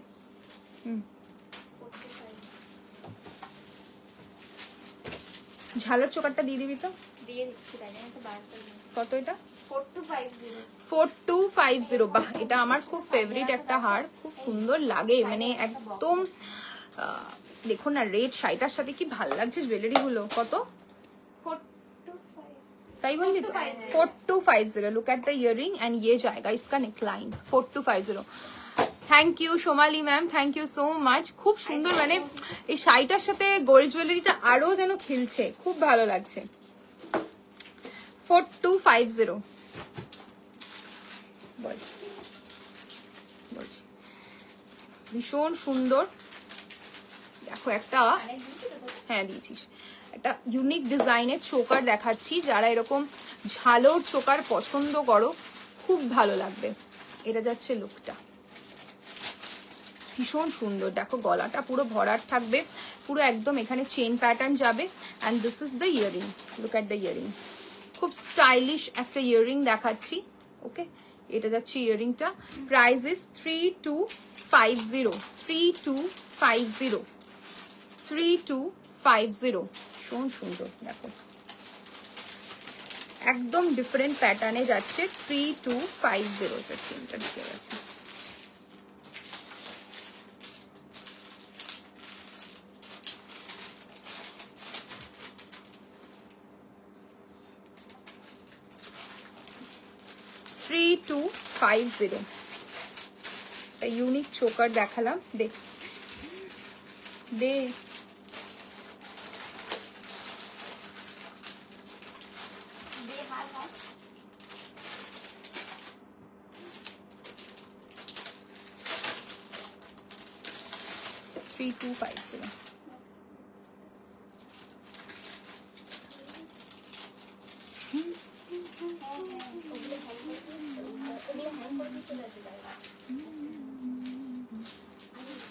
ঝালার চোকারটা দিয়ে দিবি তো দিয়ে দিচ্ছি তাই আমি তো বার করে দিই কত এটা 4250 4250 বাহ এটা আমার খুব ফেভারিট একটা হার খুব সুন্দর লাগে মানে একদম দেখো না রেড শাড়িটার সাথে কি ভালো লাগছে জুয়েলারি গুলো কত 4250 তাই বললি তো 4250 look at the earring and ये जाएगा इसका neckline 4250 thank you Somali ma'am thank you so much খুব সুন্দর মানে এই শাড়িটার সাথে গোল্ড জুয়েলারিটা আরো যেন খেলছে খুব ভালো লাগছে 4250 বলছি ভীষণ সুন্দর দেখো একটা হ্যাঁ দিয়েছিস একটা ইউনিক ডিজাইনের চোকার দেখাচ্ছি যারা এরকম ঝালোর চোকার পছন্দ করো খুব ভালো লাগবে এটা যাচ্ছে লুকটা ভীষণ সুন্দর দেখো গলাটা পুরো ভরাট থাকবে পুরো একদম এখানে চেন প্যাটার্ন যাবে and this is the earring look at the earring খুব স্টাইলিশ একটা ইয়ারিং দেখাচ্ছি ওকে এটা যাচ্ছে ইয়ারিংটা প্রাইস ইজ 3250 3250 3250 ভীষণ সুন্দর দেখো একদম ডিফারেন্ট প্যাটার্নে যাচ্ছে 3250 এর চেনটা ঢুকে গেছে ইউনিক চোকার দেখালাম দেখ দে Three, 250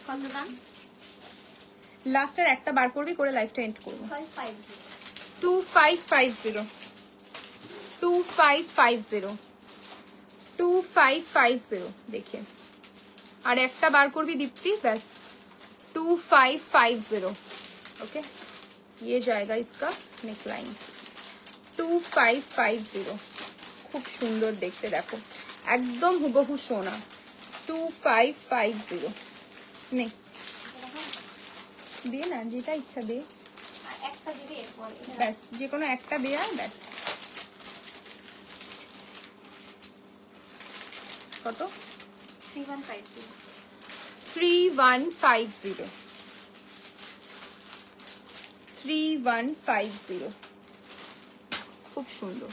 কত দাম লাস্টের একটা বার করবি করে লাইফটা এন্ড করবো 550 2550 2550 2550 দেখে আর একটা বার করবি দীপ্তি ব্যাস 2550 ओके ये जाएगा इसका नेकलाइन 2550 খুব সুন্দর দেখতে দেখো একদম হুবহু সোনা 2550 নে দে না যেটা ইচ্ছা দে একটা দিবে এরপর ব্যাস যে কোনো একটা দে আর ব্যাস কত? 3150 3150 3150 খুব সুন্দর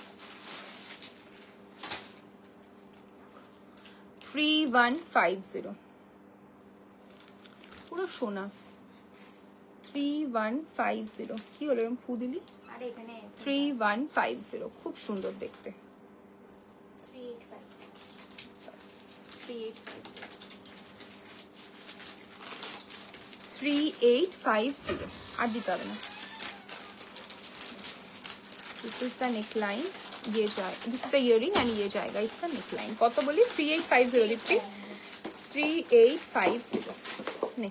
3150 পুরো সোনা 3150 কি হলো এরকম ফু দিলি? আরে এখানে 3150 খুব সুন্দর দেখতে 3850 আর দিতে হবে না। This is the neckline, ये जाए, this is the earring and ये जाएगा इसका neckline। कत बोली? 3850 दीप्ति 3850 ने।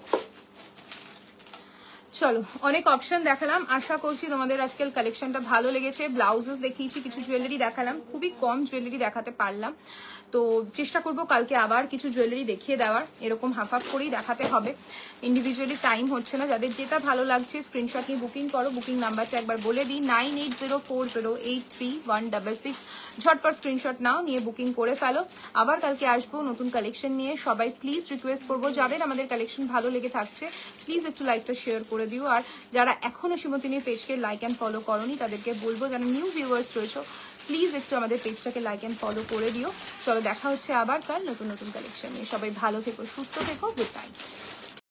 চলো অনেক অপশন দেখালাম, আশা করছি তোমাদের আজকাল কালেকশনটা ভালো লেগেছে। ব্লাউজেস দেখিয়েছি, কিছু জুয়েলারি দেখালাম, খুবই কম জুয়েলারি দেখাতে পারলাম, তো চেষ্টা করব কালকে আবার কিছু জুয়েলারি দেখিয়ে দেওয়ার, এরকম হাফ হাফ করেই দেখাতে হবে, ইন্ডিভিজুয়ালি টাইম হচ্ছে না। যাদের যেটা ভালো লাগছে স্ক্রিনশট নিয়ে বুকিং করো। বুকিং নাম্বারটা একবার বলে দিই 9804083166। ঝটপট স্ক্রিনশট নাও, নিয়ে বুকিং করে ফেলো। আবার কালকে আসবো নতুন কালেকশন নিয়ে। সবাই প্লিজ রিকোয়েস্ট করবো যাদের আমাদের কালেকশন ভালো লেগে থাকছে প্লিজ একটু লাইকটা শেয়ার করে দিও। আর যারা এখনো সীমন্তিনীর পেজকে লাইক অ্যান্ড ফলো করোনি তাদেরকে বলবো, যারা নিউ ভিউয়ার্স রয়েছে প্লিজ একটু আমাদের পেজটাকে লাইক অ্যান্ড ফলো করে দিও। চলো দেখা হচ্ছে আবার কাল নতুন নতুন কালেকশন নিয়ে। সবাই ভালো থেকো, সুস্থ থেকো, গুড নাইট।